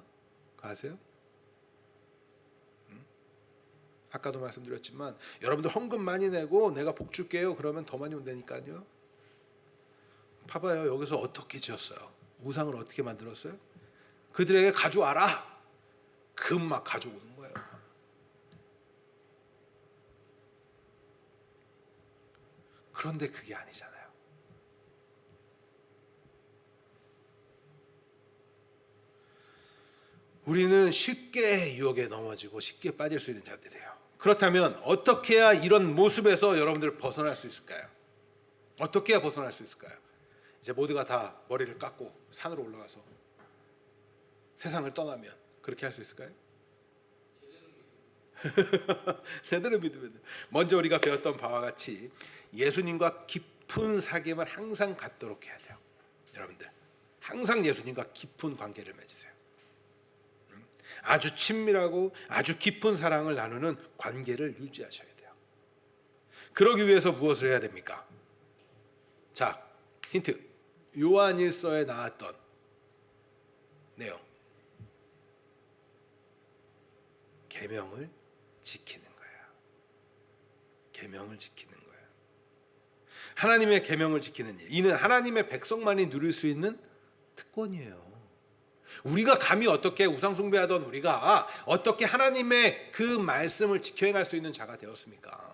아세요? 아까도 말씀드렸지만 여러분들 헌금 많이 내고 내가 복 줄게요 그러면 더 많이 온다니까요. 봐봐요. 여기서 어떻게 지었어요? 우상을 어떻게 만들었어요? 그들에게 가져와라. 금 막 가져오는 거예요. 그런데 그게 아니잖아요. 우리는 쉽게 유혹에 넘어지고 쉽게 빠질 수 있는 자들이에요. 그렇다면 어떻게 해야 이런 모습에서 여러분들 벗어날 수 있을까요? 어떻게 해야 벗어날 수 있을까요? 이제 모두가 다 머리를 깎고 산으로 올라가서 세상을 떠나면 그렇게 할 수 있을까요? 제대로 믿으면 돼요. 먼저 우리가 배웠던 바와 같이 예수님과 깊은 사귐을 항상 갖도록 해야 돼요. 여러분들 항상 예수님과 깊은 관계를 맺으세요. 아주 친밀하고 아주 깊은 사랑을 나누는 관계를 유지하셔야 돼요. 그러기 위해서 무엇을 해야 됩니까? 자, 힌트. 요한일서에 나왔던 내용. 계명을 지키는 거예요. 계명을 지키는 거예요. 하나님의 계명을 지키는 일. 이는 하나님의 백성만이 누릴 수 있는 특권이에요. 우리가 감히 어떻게 우상 숭배하던 우리가 어떻게 하나님의 그 말씀을 지켜 행할 수 있는 자가 되었습니까?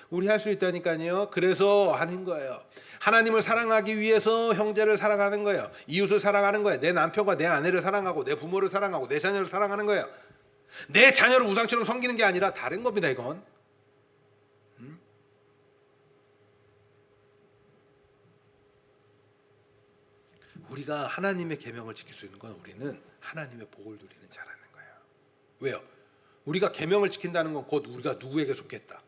우리 할 수 있다니까요. 그래서 하는 거예요. 하나님을 사랑하기 위해서 형제를 사랑하는 거예요. 이웃을 사랑하는 거예요. 내 남편과 내 아내를 사랑하고 내 부모를 사랑하고 내 자녀를 사랑하는 거예요. 내 자녀를 우상처럼 섬기는 게 아니라 다른 겁니다. 이건. 우리가 하나님의 계명을 지킬 수 있는 건 우리는 하나님의 복을 누리는 자라는 거예요. 왜요? 우리가 계명을 지킨다는 건 곧 우리가 누구에게 속했다?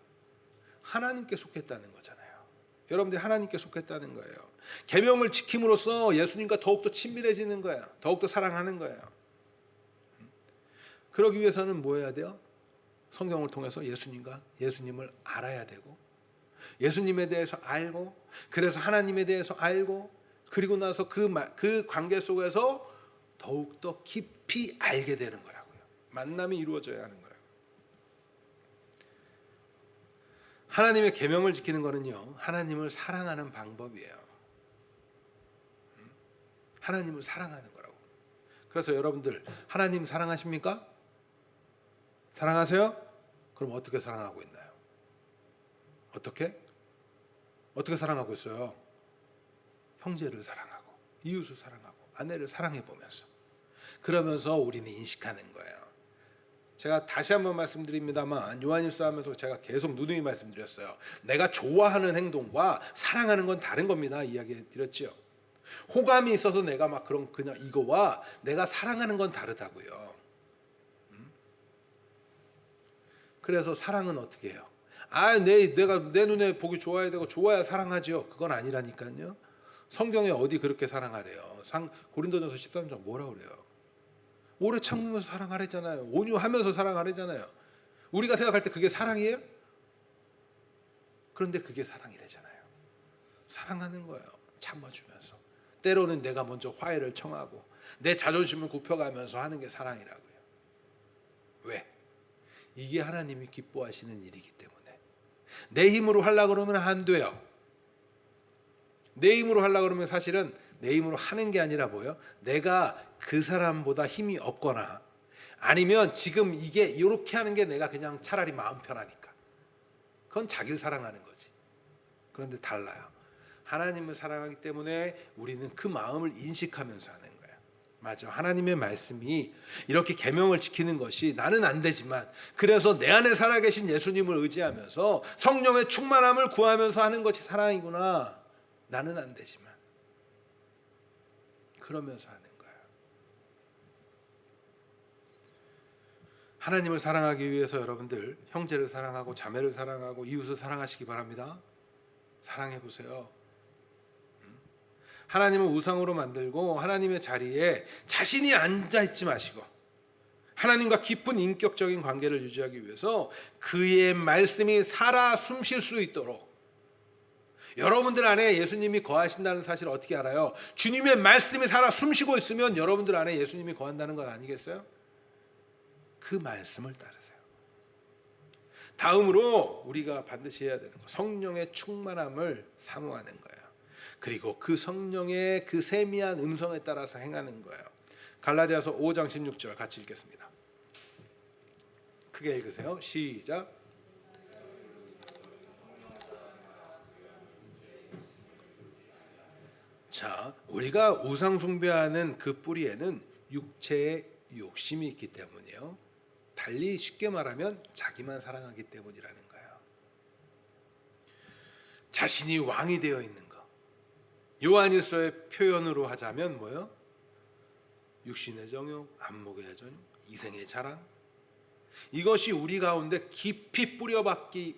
하나님께 속했다는 거잖아요. 여러분들이 하나님께 속했다는 거예요. 계명을 지킴으로써 예수님과 더욱더 친밀해지는 거예요. 더욱더 사랑하는 거예요. 그러기 위해서는 뭐 해야 돼요? 성경을 통해서 예수님을 알아야 되고 예수님에 대해서 알고 그래서 하나님에 대해서 알고 그리고 나서 그 관계 속에서 더욱더 깊이 알게 되는 거라고요. 만남이 이루어져야 하는 거예요. 하나님의 계명을 지키는 거는요, 하나님을 사랑하는 방법이에요. 하나님을 사랑하는 거라고. 그래서 여러분들 하나님 사랑하십니까? 사랑하세요? 그럼 어떻게 사랑하고 있나요? 어떻게 사랑하고 있어요? 형제를 사랑하고 이웃을 사랑하고 아내를 사랑해 보면서 그러면서 우리는 인식하는 거예요. 제가 다시 한번 말씀드립니다만 요한일서 하면서 제가 계속 누누이 말씀드렸어요. 내가 좋아하는 행동과 사랑하는 건 다른 겁니다. 이야기 드렸죠. 호감이 있어서 내가 막 그냥 이거와 내가 사랑하는 건 다르다고요. 그래서 사랑은 어떻게 해요? 내가 내 눈에 보기 좋아야 되고 좋아야 사랑하죠. 그건 아니라니까요. 성경에 어디 그렇게 사랑하래요. 고린도전서 13장 뭐라 그래요? 오래 참으면서 사랑하래잖아요. 온유하면서 사랑하래잖아요. 우리가 생각할 때 그게 사랑이에요? 그런데 그게 사랑이래잖아요. 사랑하는 거예요. 참아주면서. 때로는 내가 먼저 화해를 청하고 내 자존심을 굽혀가면서 하는 게 사랑이라고요. 왜? 이게 하나님이 기뻐하시는 일이기 때문에. 내 힘으로 하려고 그러면 안 돼요. 내 힘으로 하려고 그러면 사실은 내 힘으로 하는 게 아니라 뭐예요? 내가 그 사람보다 힘이 없거나 아니면 지금 이게 이렇게 하는 게 내가 그냥 차라리 마음 편하니까. 그건 자기를 사랑하는 거지. 그런데 달라요. 하나님을 사랑하기 때문에 우리는 그 마음을 인식하면서 하는 거예요. 맞아. 하나님의 말씀이 이렇게 계명을 지키는 것이 나는 안 되지만 그래서 내 안에 살아계신 예수님을 의지하면서 성령의 충만함을 구하면서 하는 것이 사랑이구나. 나는 안 되지만 그러면서 하는 거예요. 하나님을 사랑하기 위해서 여러분들 형제를 사랑하고 자매를 사랑하고 이웃을 사랑하시기 바랍니다. 사랑해 보세요. 하나님을 우상으로 만들고 하나님의 자리에 자신이 앉아 있지 마시고 하나님과 깊은 인격적인 관계를 유지하기 위해서 그의 말씀이 살아 숨쉴 수 있도록 여러분들 안에 예수님이 거하신다는 사실을 어떻게 알아요? 주님의 말씀이 살아 숨쉬고 있으면 여러분들 안에 예수님이 거한다는 것 아니겠어요? 그 말씀을 따르세요. 다음으로 우리가 반드시 해야 되는 거 성령의 충만함을 사모하는 거예요. 그리고 그 성령의 그 세미한 음성에 따라서 행하는 거예요. 갈라디아서 5장 16절 같이 읽겠습니다. 크게 읽으세요. 시작. 자, 우리가 우상 숭배하는 그 뿌리에는 육체의 욕심이 있기 때문이에요. 달리 쉽게 말하면 자기만 사랑하기 때문이라는 거예요. 자신이 왕이 되어 있는 거. 요한일서의 표현으로 하자면 뭐요? 육신의 정욕, 안목의 애정, 이생의 자랑. 이것이 우리 가운데 깊이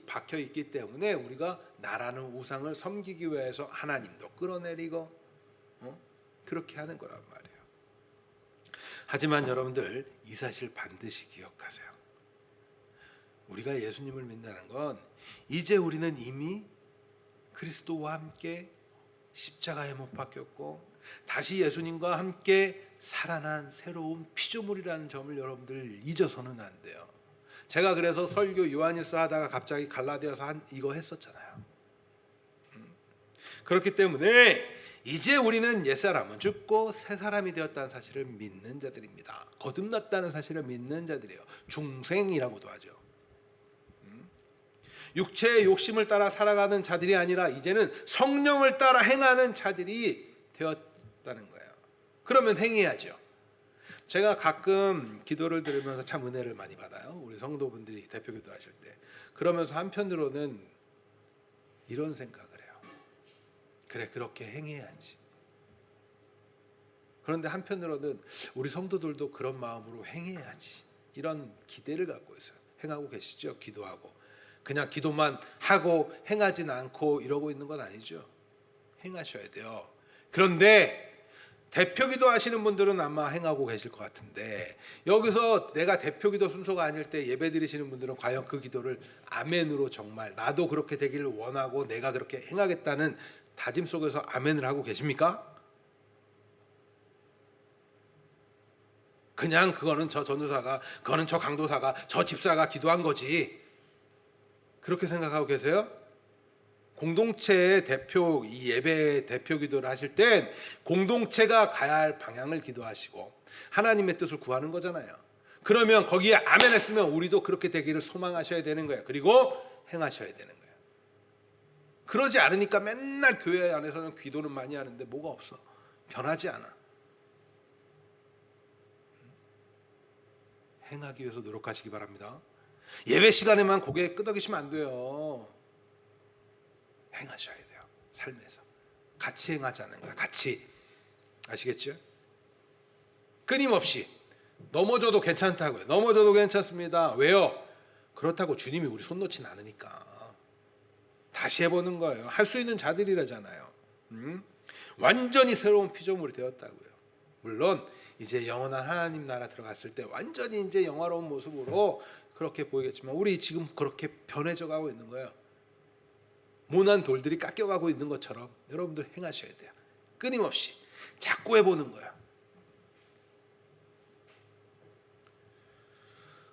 박혀 있기 때문에 우리가 나라는 우상을 섬기기 위해서 하나님도 끌어내리고 그렇게 하는 거란 말이에요. 하지만 여러분들 이 사실 반드시 기억하세요. 우리가 예수님을 믿는다는 건 이제 우리는 이미 그리스도와 함께 십자가에 못 박혔고 다시 예수님과 함께 살아난 새로운 피조물이라는 점을 여러분들 잊어서는 안 돼요. 제가 그래서 설교 요한일서 하다가 갑자기 갈라디아서 이거 했었잖아요. 그렇기 때문에 이제 우리는 옛사람은 죽고 새사람이 되었다는 사실을 믿는 자들입니다. 거듭났다는 사실을 믿는 자들이에요. 중생이라고도 하죠. 육체의 욕심을 따라 살아가는 자들이 아니라 이제는 성령을 따라 행하는 자들이 되었다는 거예요. 그러면 행해야죠. 제가 가끔 기도를 들으면서 참 은혜를 많이 받아요. 우리 성도분들이 대표 기도하실 때. 그러면서 한편으로는 이런 생각을 해요. 그래, 그렇게 행해야지. 그런데 한편으로는 우리 성도들도 그런 마음으로 행해야지. 이런 기대를 갖고 있어요. 행하고 계시죠? 기도하고. 그냥 기도만 하고 행하진 않고 이러고 있는 건 아니죠. 행하셔야 돼요. 그런데 대표기도 하시는 분들은 아마 행하고 계실 것 같은데 여기서 내가 대표기도 순서가 아닐 때 예배 드리시는 분들은 과연 그 기도를 아멘으로 정말 나도 그렇게 되기를 원하고 내가 그렇게 행하겠다는 다짐 속에서 아멘을 하고 계십니까? 그냥 그거는 저 전도사가, 그거는 저 강도사가, 저 집사가 기도한 거지. 그렇게 생각하고 계세요? 공동체의 대표, 이 예배 대표 기도를 하실 땐 공동체가 가야 할 방향을 기도하시고 하나님의 뜻을 구하는 거잖아요. 그러면 거기에 아멘 했으면 우리도 그렇게 되기를 소망하셔야 되는 거예요. 그리고 행하셔야 되는 거예요. 그러지 않으니까 맨날 교회 안에서는 기도는 많이 하는데 뭐가 없어. 변하지 않아. 행하기 위해서 노력하시기 바랍니다. 예배 시간에만 고개 끄덕이시면 안 돼요. 행하셔야 돼요. 삶에서 같이 행하자는 거야. 같이. 아시겠죠? 끊임없이 넘어져도 괜찮다고요. 넘어져도 괜찮습니다. 왜요? 그렇다고 주님이 우리 손 놓진 않으니까. 다시 해보는 거예요. 할 수 있는 자들이라잖아요. 완전히 새로운 피조물이 되었다고요. 물론 이제 영원한 하나님 나라 들어갔을 때 완전히 이제 영화로운 모습으로 그렇게 보이겠지만 우리 지금 그렇게 변해져 가고 있는 거예요. 모난 돌들이 깎여가고 있는 것처럼 여러분들 행하셔야 돼요. 끊임없이 자꾸 해보는 거예요.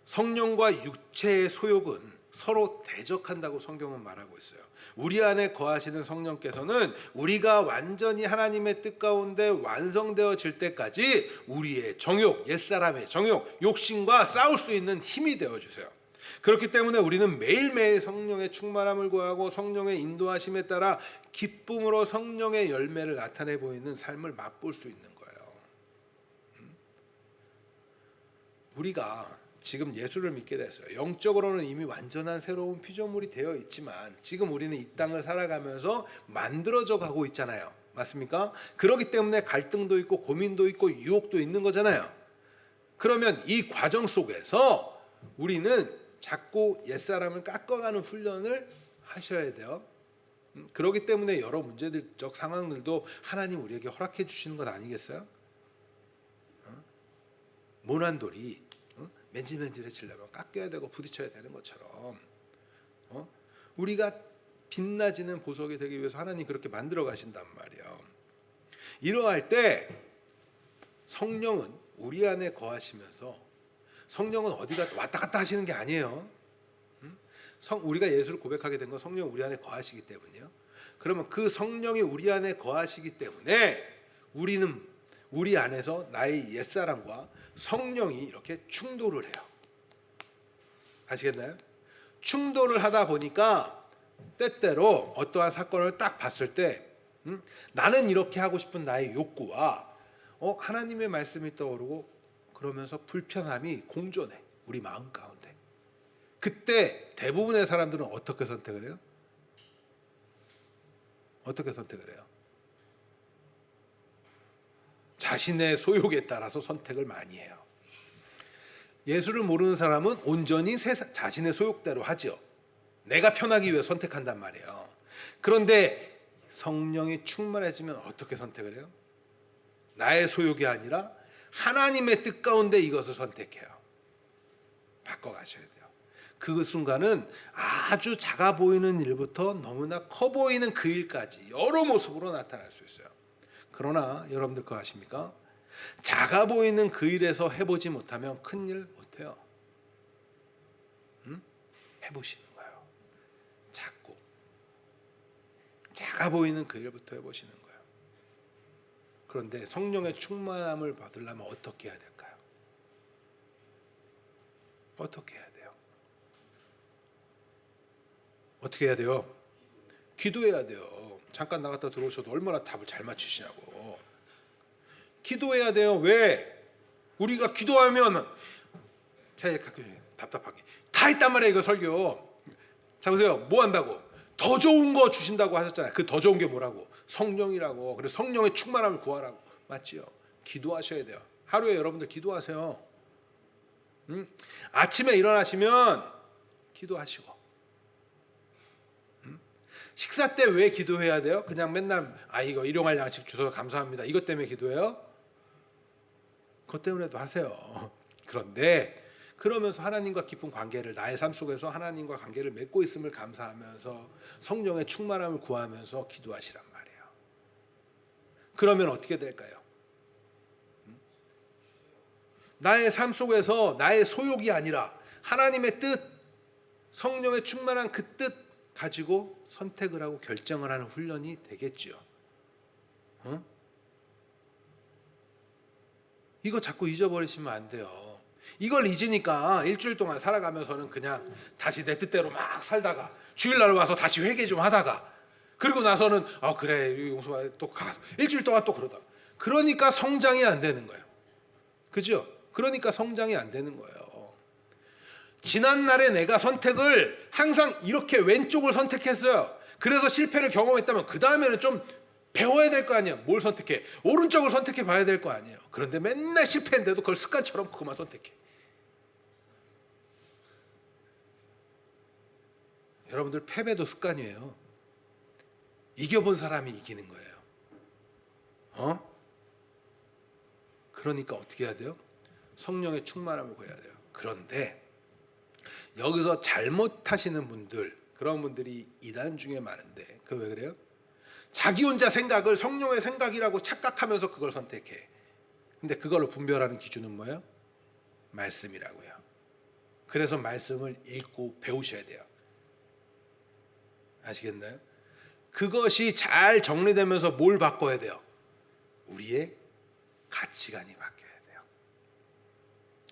성령과 육체의 소욕은 서로 대적한다고 성경은 말하고 있어요. 우리 안에 거하시는 성령께서는 우리가 완전히 하나님의 뜻 가운데 완성되어질 때까지 우리의 정욕, 옛사람의 정욕, 욕심과 싸울 수 있는 힘이 되어주세요. 그렇기 때문에 우리는 매일매일 성령의 충만함을 구하고 성령의 인도하심에 따라 기쁨으로 성령의 열매를 나타내 보이는 삶을 맛볼 수 있는 거예요. 우리가 지금 예수를 믿게 됐어요. 영적으로는 이미 완전한 새로운 피조물이 되어 있지만 지금 우리는 이 땅을 살아가면서 만들어져 가고 있잖아요. 맞습니까? 그렇기 때문에 갈등도 있고 고민도 있고 유혹도 있는 거잖아요. 그러면 이 과정 속에서 우리는 자꾸 옛사람을 깎아가는 훈련을 하셔야 돼요. 그렇기 때문에 여러 문제적 상황들도 하나님 우리에게 허락해 주시는 것 아니겠어요? 모난 돌이 맨질맨질해지려면 깎여야 되고 부딪혀야 되는 것처럼 우리가 빛나지는 보석이 되기 위해서 하나님 그렇게 만들어 가신단 말이에요. 이러할 때 성령은 우리 안에 거하시면서 성령은 어디가 왔다 갔다 하시는 게 아니에요. 우리가 예수를 고백하게 된 건 성령 우리 안에 거하시기 때문이에요. 그러면 그 성령이 우리 안에 거하시기 때문에 우리는 우리 안에서 나의 옛사람과 성령이 이렇게 충돌을 해요. 아시겠나요? 충돌을 하다 보니까 때때로 어떠한 사건을 딱 봤을 때 나는 이렇게 하고 싶은 나의 욕구와 하나님의 말씀이 떠오르고 그러면서 불편함이 공존해 우리 마음 가운데. 그때 대부분의 사람들은 어떻게 선택을 해요? 어떻게 선택을 해요? 자신의 소욕에 따라서 선택을 많이 해요. 예수를 모르는 사람은 온전히 자신의 소욕대로 하죠. 내가 편하기 위해 선택한단 말이에요. 그런데 성령이 충만해지면 어떻게 선택을 해요? 나의 소욕이 아니라 하나님의 뜻 가운데 이것을 선택해요. 바꿔가셔야 돼요. 그 순간은 아주 작아 보이는 일부터 너무나 커 보이는 그 일까지 여러 모습으로 나타날 수 있어요. 그러나 여러분들 그거 아십니까? 작아 보이는 그 일에서 해보지 못하면 큰일 못해요. 해보시는 거예요. 자꾸 작아 보이는 그 일부터 해보시는 거예요. 그런데 성령의 충만함을 받으려면 어떻게 해야 될까요? 어떻게 해야 돼요? 어떻게 해야 돼요? 기도해야 돼요. 잠깐 나갔다 들어오셔도 얼마나 답을 잘 맞추시냐고. 기도해야 돼요. 왜? 우리가 기도하면 제가 답답하게 다 했단 말이에요. 이거 설교. 자 보세요. 뭐 한다고? 더 좋은 거 주신다고 하셨잖아요. 그 더 좋은 게 뭐라고? 성령이라고. 그래서 성령의 충만함을 구하라고. 맞지요? 기도하셔야 돼요. 하루에 여러분들 기도하세요. 아침에 일어나시면 기도하시고 식사 때 왜 기도해야 돼요? 그냥 맨날 이거 일용할 양식 주셔서 감사합니다. 이것 때문에 기도해요? 그것 때문에도 하세요. 그런데 그러면서 하나님과 깊은 관계를 나의 삶 속에서 하나님과 관계를 맺고 있음을 감사하면서 성령의 충만함을 구하면서 기도하시란 말이에요. 그러면 어떻게 될까요? 나의 삶 속에서 나의 소욕이 아니라 하나님의 뜻, 성령의 충만한 그 뜻 가지고 선택을 하고 결정을 하는 훈련이 되겠죠. 이거 자꾸 잊어버리시면 안 돼요. 이걸 잊으니까 일주일 동안 살아가면서는 그냥 다시 내 뜻대로 막 살다가 주일날 와서 다시 회개 좀 하다가 그리고 나서는 그래 용서받아 또 가서 일주일 동안 또 그러다. 그러니까 성장이 안 되는 거예요. 그죠? 그러니까 성장이 안 되는 거예요. 지난날에 내가 선택을 항상 이렇게 왼쪽을 선택했어요. 그래서 실패를 경험했다면 그 다음에는 좀 배워야 될 거 아니에요. 뭘 선택해? 오른쪽을 선택해 봐야 될 거 아니에요. 그런데 맨날 실패했는데도 그걸 습관처럼 그것만 선택해. 여러분들 패배도 습관이에요. 이겨본 사람이 이기는 거예요. 그러니까 어떻게 해야 돼요? 성령의 충만함을 구해야 돼요. 그런데 여기서 잘못하시는 분들, 그런 분들이 이단 중에 많은데, 그 왜 그래요? 자기 혼자 생각을 성령의 생각이라고 착각하면서 그걸 선택해. 근데 그걸로 분별하는 기준은 뭐예요? 말씀이라고요. 그래서 말씀을 읽고 배우셔야 돼요. 아시겠나요? 그것이 잘 정리되면서 뭘 바꿔야 돼요? 우리의 가치관이 바뀌어야 돼요.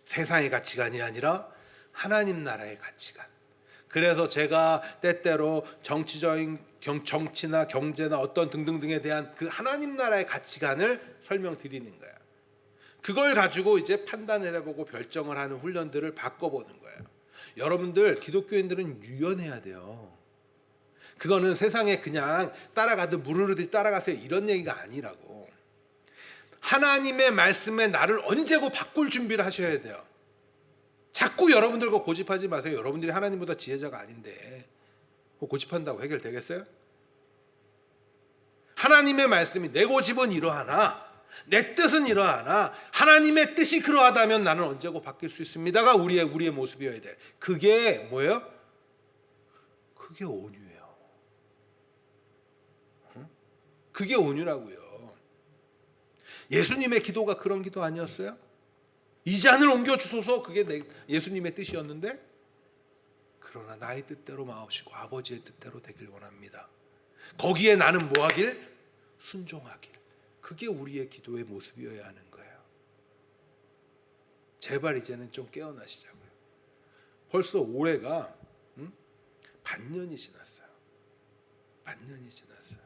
세상의 가치관이 아니라 하나님 나라의 가치관. 그래서 제가 때때로 정치나 경제나 어떤 등등등에 대한 그 하나님 나라의 가치관을 설명드리는 거예요. 그걸 가지고 이제 판단을 해보고 결정을 하는 훈련들을 바꿔보는 거예요. 여러분들 기독교인들은 유연해야 돼요. 그거는 세상에 그냥 따라가듯 물 흐르듯이 따라가세요 이런 얘기가 아니라고. 하나님의 말씀에 나를 언제고 바꿀 준비를 하셔야 돼요. 자꾸 여러분들과 고집하지 마세요. 여러분들이 하나님보다 지혜자가 아닌데 고집한다고 해결되겠어요? 하나님의 말씀이 내 고집은 이러하나 내 뜻은 이러하나 하나님의 뜻이 그러하다면 나는 언제고 바뀔 수 있습니다가 우리의 모습이어야 돼. 그게 뭐예요? 그게 온유예요. 그게 온유라고요. 예수님의 기도가 그런 기도 아니었어요? 이 잔을 옮겨 주소서. 그게 예수님의 뜻이었는데, 그러나 나의 뜻대로 마옵시고 아버지의 뜻대로 되길 원합니다. 거기에 나는 뭐하길? 순종하길. 그게 우리의 기도의 모습이어야 하는 거예요. 제발 이제는 좀 깨어나시자고요. 벌써 올해가 반년이 지났어요. 반년이 지났어요.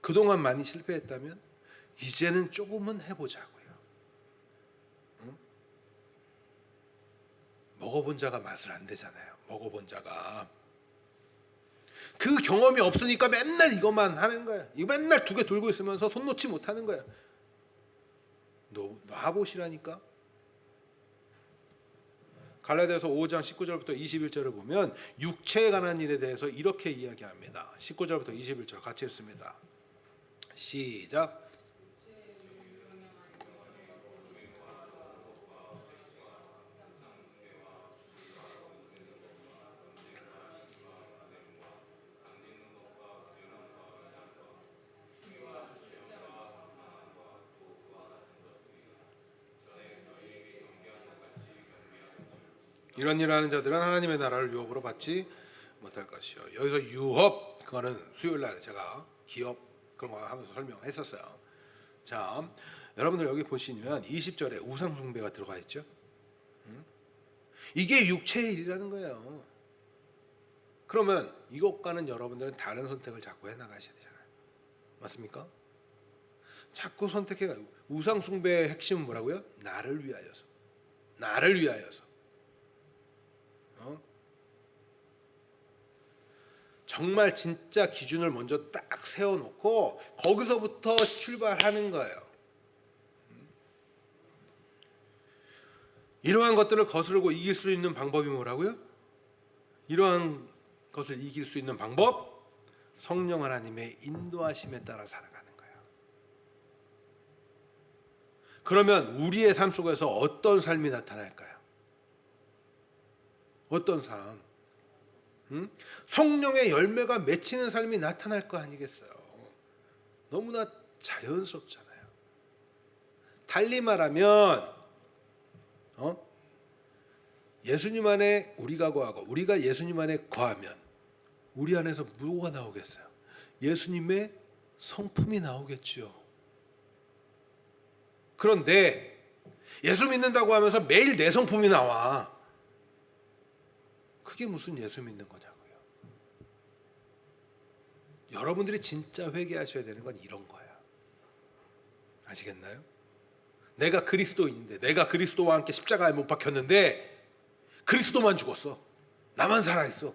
그동안 많이 실패했다면 이제는 조금은 해보자고요. 먹어본 자가 맛을 안 내잖아요. 먹어본 자가. 그 경험이 없으니까 맨날 이것만 하는 거야. 이거 맨날 두 개 돌고 있으면서 손 놓지 못하는 거야. 놔보시라니까. 갈라디아서 5장 19절부터 21절을 보면 육체에 관한 일에 대해서 이렇게 이야기합니다. 19절부터 21절 같이 읽습니다. 시작. 이런 일을 하는 자들은 하나님의 나라를 유업으로 받지 못할 것이요. 여기서 유업, 그거는 수요일날 제가 기업 그런 거 하면서 설명했었어요. 자, 여러분들 여기 보시면 20절에 우상 숭배가 들어가 있죠. 이게 육체의 일이라는 거예요. 그러면 이것과는 여러분들은 다른 선택을 자꾸 해나가셔야 되잖아요. 맞습니까? 자꾸 선택해가지고 우상 숭배의 핵심은 뭐라고요? 나를 위하여서. 나를 위하여서. 정말 진짜 기준을 먼저 딱 세워놓고 거기서부터 출발하는 거예요. 이러한 것들을 거스르고 이길 수 있는 방법이 뭐라고요? 이러한 것을 이길 수 있는 방법? 성령 하나님의 인도하심에 따라 살아가는 거예요. 그러면 우리의 삶 속에서 어떤 삶이 나타날까요? 어떤 삶? 성령의 열매가 맺히는 삶이 나타날 거 아니겠어요? 너무나 자연스럽잖아요. 달리 말하면 예수님 안에 우리가 거하고 우리가 예수님 안에 거하면 우리 안에서 뭐가 나오겠어요? 예수님의 성품이 나오겠죠. 그런데 예수 믿는다고 하면서 매일 내 성품이 나와. 그게 무슨 예수 믿는 거냐고요. 여러분들이 진짜 회개하셔야 되는 건 이런 거예요. 아시겠나요? 내가 그리스도인인데, 내가 그리스도와 함께 십자가에 못 박혔는데 그리스도만 죽었어. 나만 살아있어.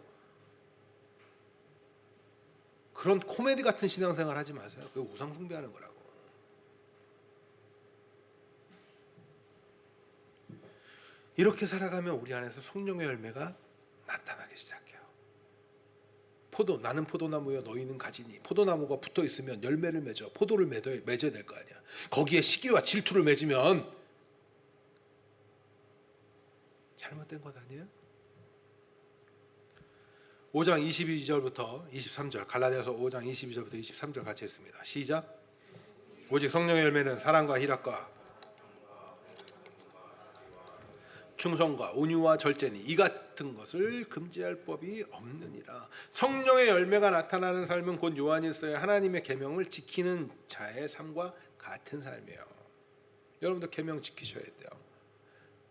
그런 코미디 같은 신앙생활 하지 마세요. 그게 우상 숭배하는 거라고. 이렇게 살아가면 우리 안에서 성령의 열매가 나타나기 시작해요. 나는 포도나무여 너희는 가지니. 포도나무가 붙어 있으면 열매를 맺어 포도를 맺어야 될 거 아니야. 거기에 시기와 질투를 맺으면 잘못된 것 아니에요? 5장 22절부터 23절, 갈라디아서 5장 22절부터 23절 같이 읽습니다. 시작. 오직 성령의 열매는 사랑과 희락과 충성과 온유와 절제니 이 같은 것을 금지할 법이 없느니라. 성령의 열매가 나타나는 삶은 곧 요한일서의 하나님의 계명을 지키는 자의 삶과 같은 삶이에요. 여러분도 계명 지키셔야 돼요.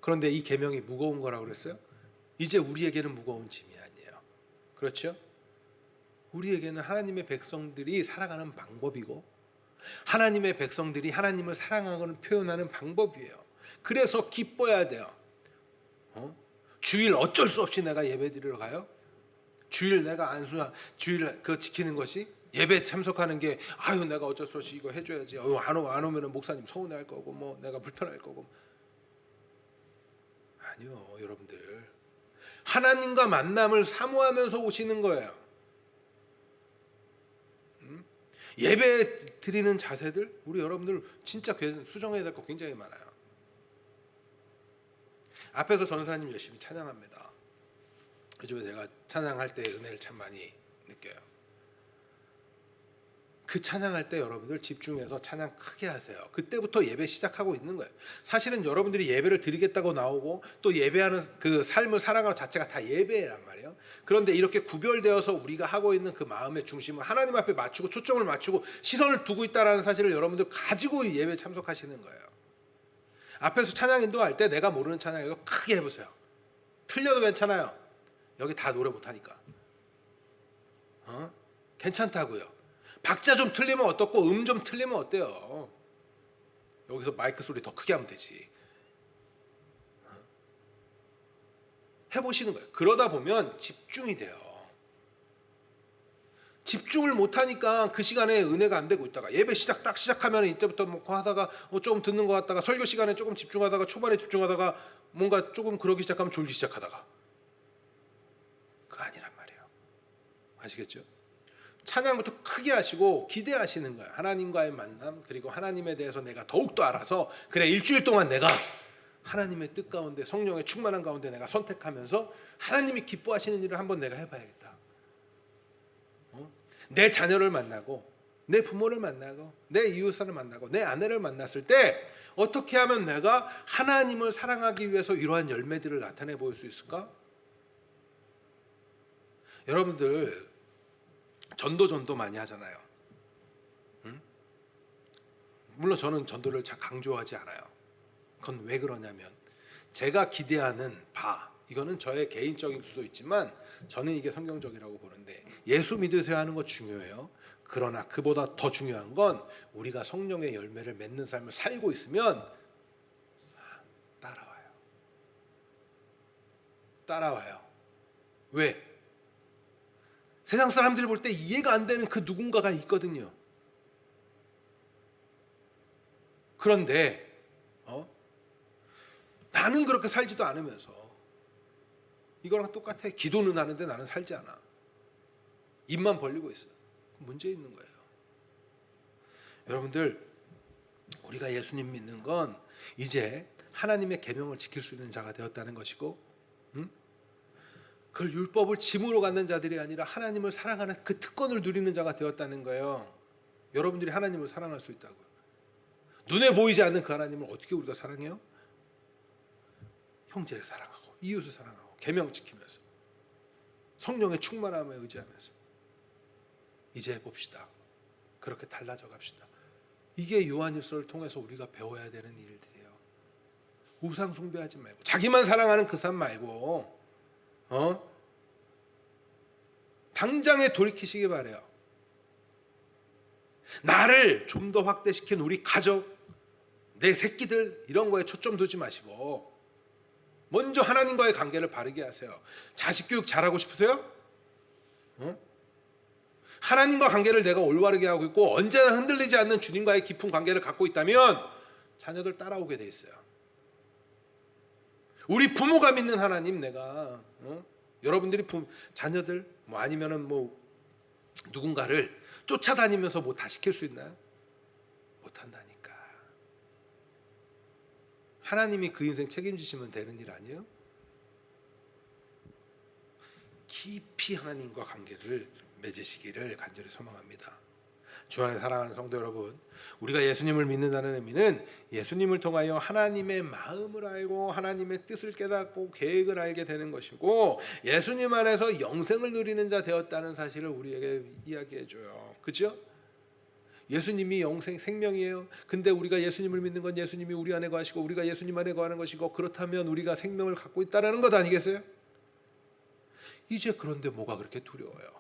그런데 이 계명이 무거운 거라고 그랬어요? 이제 우리에게는 무거운 짐이 아니에요. 그렇죠? 우리에게는 하나님의 백성들이 살아가는 방법이고 하나님의 백성들이 하나님을 사랑하고는 표현하는 방법이에요. 그래서 기뻐야 돼요. 주일 어쩔 수 없이 내가 예배 드리러 가요? 주일 내가 주일 그 지키는 것이 예배 참석하는 게 내가 어쩔 수 없이 이거 해줘야지. 안 오면은 목사님 서운해할 거고 뭐 내가 불편할 거고. 아니요, 여러분들 하나님과 만남을 사모하면서 오시는 거예요. 예배 드리는 자세들 우리 여러분들 진짜 수정해야 될 거 굉장히 많아요. 앞에서 전사님 열심히 찬양합니다. 요즘에 제가 찬양할 때 은혜를 참 많이 느껴요. 그 찬양할 때 여러분들 집중해서 찬양 크게 하세요. 그때부터 예배 시작하고 있는 거예요. 사실은 여러분들이 예배를 드리겠다고 나오고 또 예배하는 그 삶을 살아가는 자체가 다 예배란 말이에요. 그런데 이렇게 구별되어서 우리가 하고 있는 그 마음의 중심을 하나님 앞에 맞추고 초점을 맞추고 시선을 두고 있다는 사실을 여러분들 가지고 예배에 참석하시는 거예요. 앞에서 찬양 인도할 때 내가 모르는 찬양에도 크게 해보세요. 틀려도 괜찮아요. 여기 다 노래 못하니까. 괜찮다고요. 박자 좀 틀리면 어떻고 좀 틀리면 어때요? 여기서 마이크 소리 더 크게 하면 되지. 해보시는 거예요. 그러다 보면 집중이 돼요. 집중을 못하니까 그 시간에 은혜가 안 되고 있다가 예배 딱 시작하면 이때부터 뭐 하다가 조금 듣는 것 같다가 설교 시간에 조금 집중하다가 초반에 집중하다가 뭔가 조금 그러기 시작하면 졸기 시작하다가 그거 아니란 말이에요. 아시겠죠? 찬양부터 크게 하시고 기대하시는 거예요. 하나님과의 만남 그리고 하나님에 대해서 내가 더욱더 알아서 그래 일주일 동안 내가 하나님의 뜻 가운데 성령의 충만한 가운데 내가 선택하면서 하나님이 기뻐하시는 일을 한번 내가 해봐야겠다. 내 자녀를 만나고 내 부모를 만나고 내 이웃사를 만나고 내 아내를 만났을 때 어떻게 하면 내가 하나님을 사랑하기 위해서 이러한 열매들을 나타내 보일 수 있을까? 여러분들 전도 많이 하잖아요. 물론 저는 전도를 잘 강조하지 않아요. 그건 왜 그러냐면 제가 기대하는 이거는 저의 개인적인 수도 있지만 저는 이게 성경적이라고 보는데 예수 믿으세요 하는 거 중요해요. 그러나 그보다 더 중요한 건 우리가 성령의 열매를 맺는 삶을 살고 있으면 따라와요. 왜? 세상 사람들이 볼 때 이해가 안 되는 그 누군가가 있거든요. 그런데 나는 그렇게 살지도 않으면서 이거랑 똑같아. 기도는 하는데 나는 살지 않아. 입만 벌리고 있어. 문제 있는 거예요. 여러분들 우리가 예수님 믿는 건 이제 하나님의 계명을 지킬 수 있는 자가 되었다는 것이고 그걸 율법을 짐으로 갖는 자들이 아니라 하나님을 사랑하는 그 특권을 누리는 자가 되었다는 거예요. 여러분들이 하나님을 사랑할 수 있다고요. 눈에 보이지 않는 그 하나님을 어떻게 우리가 사랑해요? 형제를 사랑하고 이웃을 사랑하고 계명 지키면서 성령의 충만함에 의지하면서 이제 해봅시다. 그렇게 달라져 갑시다. 이게 요한일서를 통해서 우리가 배워야 되는 일들이에요. 우상 숭배하지 말고 자기만 사랑하는 그 삶 말고 당장에 돌이키시기 바래요. 나를 좀 더 확대시킨 우리 가족, 내 새끼들 이런 거에 초점 두지 마시고 먼저 하나님과의 관계를 바르게 하세요. 자식 교육 잘하고 싶으세요? 하나님과 관계를 내가 올바르게 하고 있고 언제나 흔들리지 않는 주님과의 깊은 관계를 갖고 있다면 자녀들 따라오게 돼 있어요. 우리 부모가 믿는 하나님 내가 여러분들이 자녀들 아니면은 누군가를 쫓아다니면서 뭐 다 시킬 수 있나요? 못한다니까. 하나님이 그 인생 책임지시면 되는 일 아니에요? 깊이 하나님과 관계를 맺으시기를 간절히 소망합니다. 주 안에 사랑하는 성도 여러분, 우리가 예수님을 믿는다는 의미는 예수님을 통하여 하나님의 마음을 알고 하나님의 뜻을 깨닫고 계획을 알게 되는 것이고, 예수님 안에서 영생을 누리는 자 되었다는 사실을 우리에게 이야기해 줘요. 그렇죠? 예수님이 영생 생명이에요. 근데 우리가 예수님을 믿는 건 예수님이 우리 안에 거하시고 우리가 예수님 안에 거하는 것이고, 그렇다면 우리가 생명을 갖고 있다라는 것 아니겠어요? 이제 그런데 뭐가 그렇게 두려워요?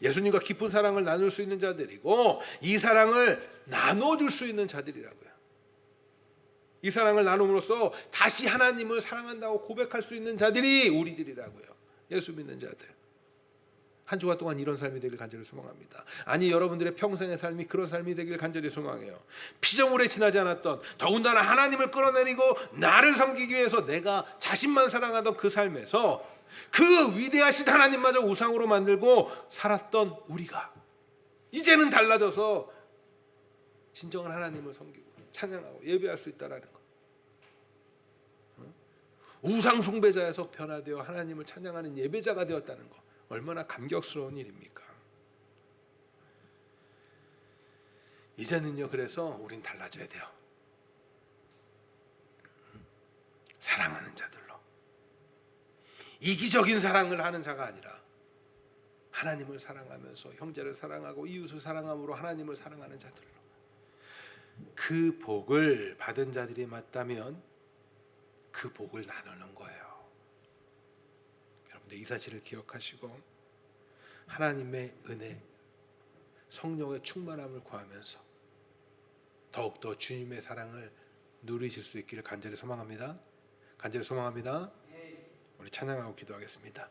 예수님과 깊은 사랑을 나눌 수 있는 자들이고, 이 사랑을 나눠줄 수 있는 자들이라고요. 이 사랑을 나눔으로써 다시 하나님을 사랑한다고 고백할 수 있는 자들이 우리들이라고요. 예수 믿는 자들. 한 주간 동안 이런 삶이 되길 간절히 소망합니다. 아니, 여러분들의 평생의 삶이 그런 삶이 되길 간절히 소망해요. 피조물에 지나지 않았던, 더군다나 하나님을 끌어내리고 나를 섬기기 위해서 내가 자신만 사랑하던 그 삶에서 그 위대하신 하나님마저 우상으로 만들고 살았던 우리가 이제는 달라져서 진정한 하나님을 섬기고 찬양하고 예배할 수 있다라는 것. 우상 숭배자에서 변화되어 하나님을 찬양하는 예배자가 되었다는 것, 얼마나 감격스러운 일입니까? 이제는요, 그래서 우린 달라져야 돼요. 사랑하는 자들로, 이기적인 사랑을 하는 자가 아니라 하나님을 사랑하면서 형제를 사랑하고 이웃을 사랑함으로 하나님을 사랑하는 자들로, 그 복을 받은 자들이 맞다면 그 복을 나누는 거예요. 여러분들 이 사실을 기억하시고 하나님의 은혜, 성령의 충만함을 구하면서 더욱더 주님의 사랑을 누리실 수 있기를 간절히 소망합니다. 간절히 소망합니다. 우리 찬양하고 기도하겠습니다.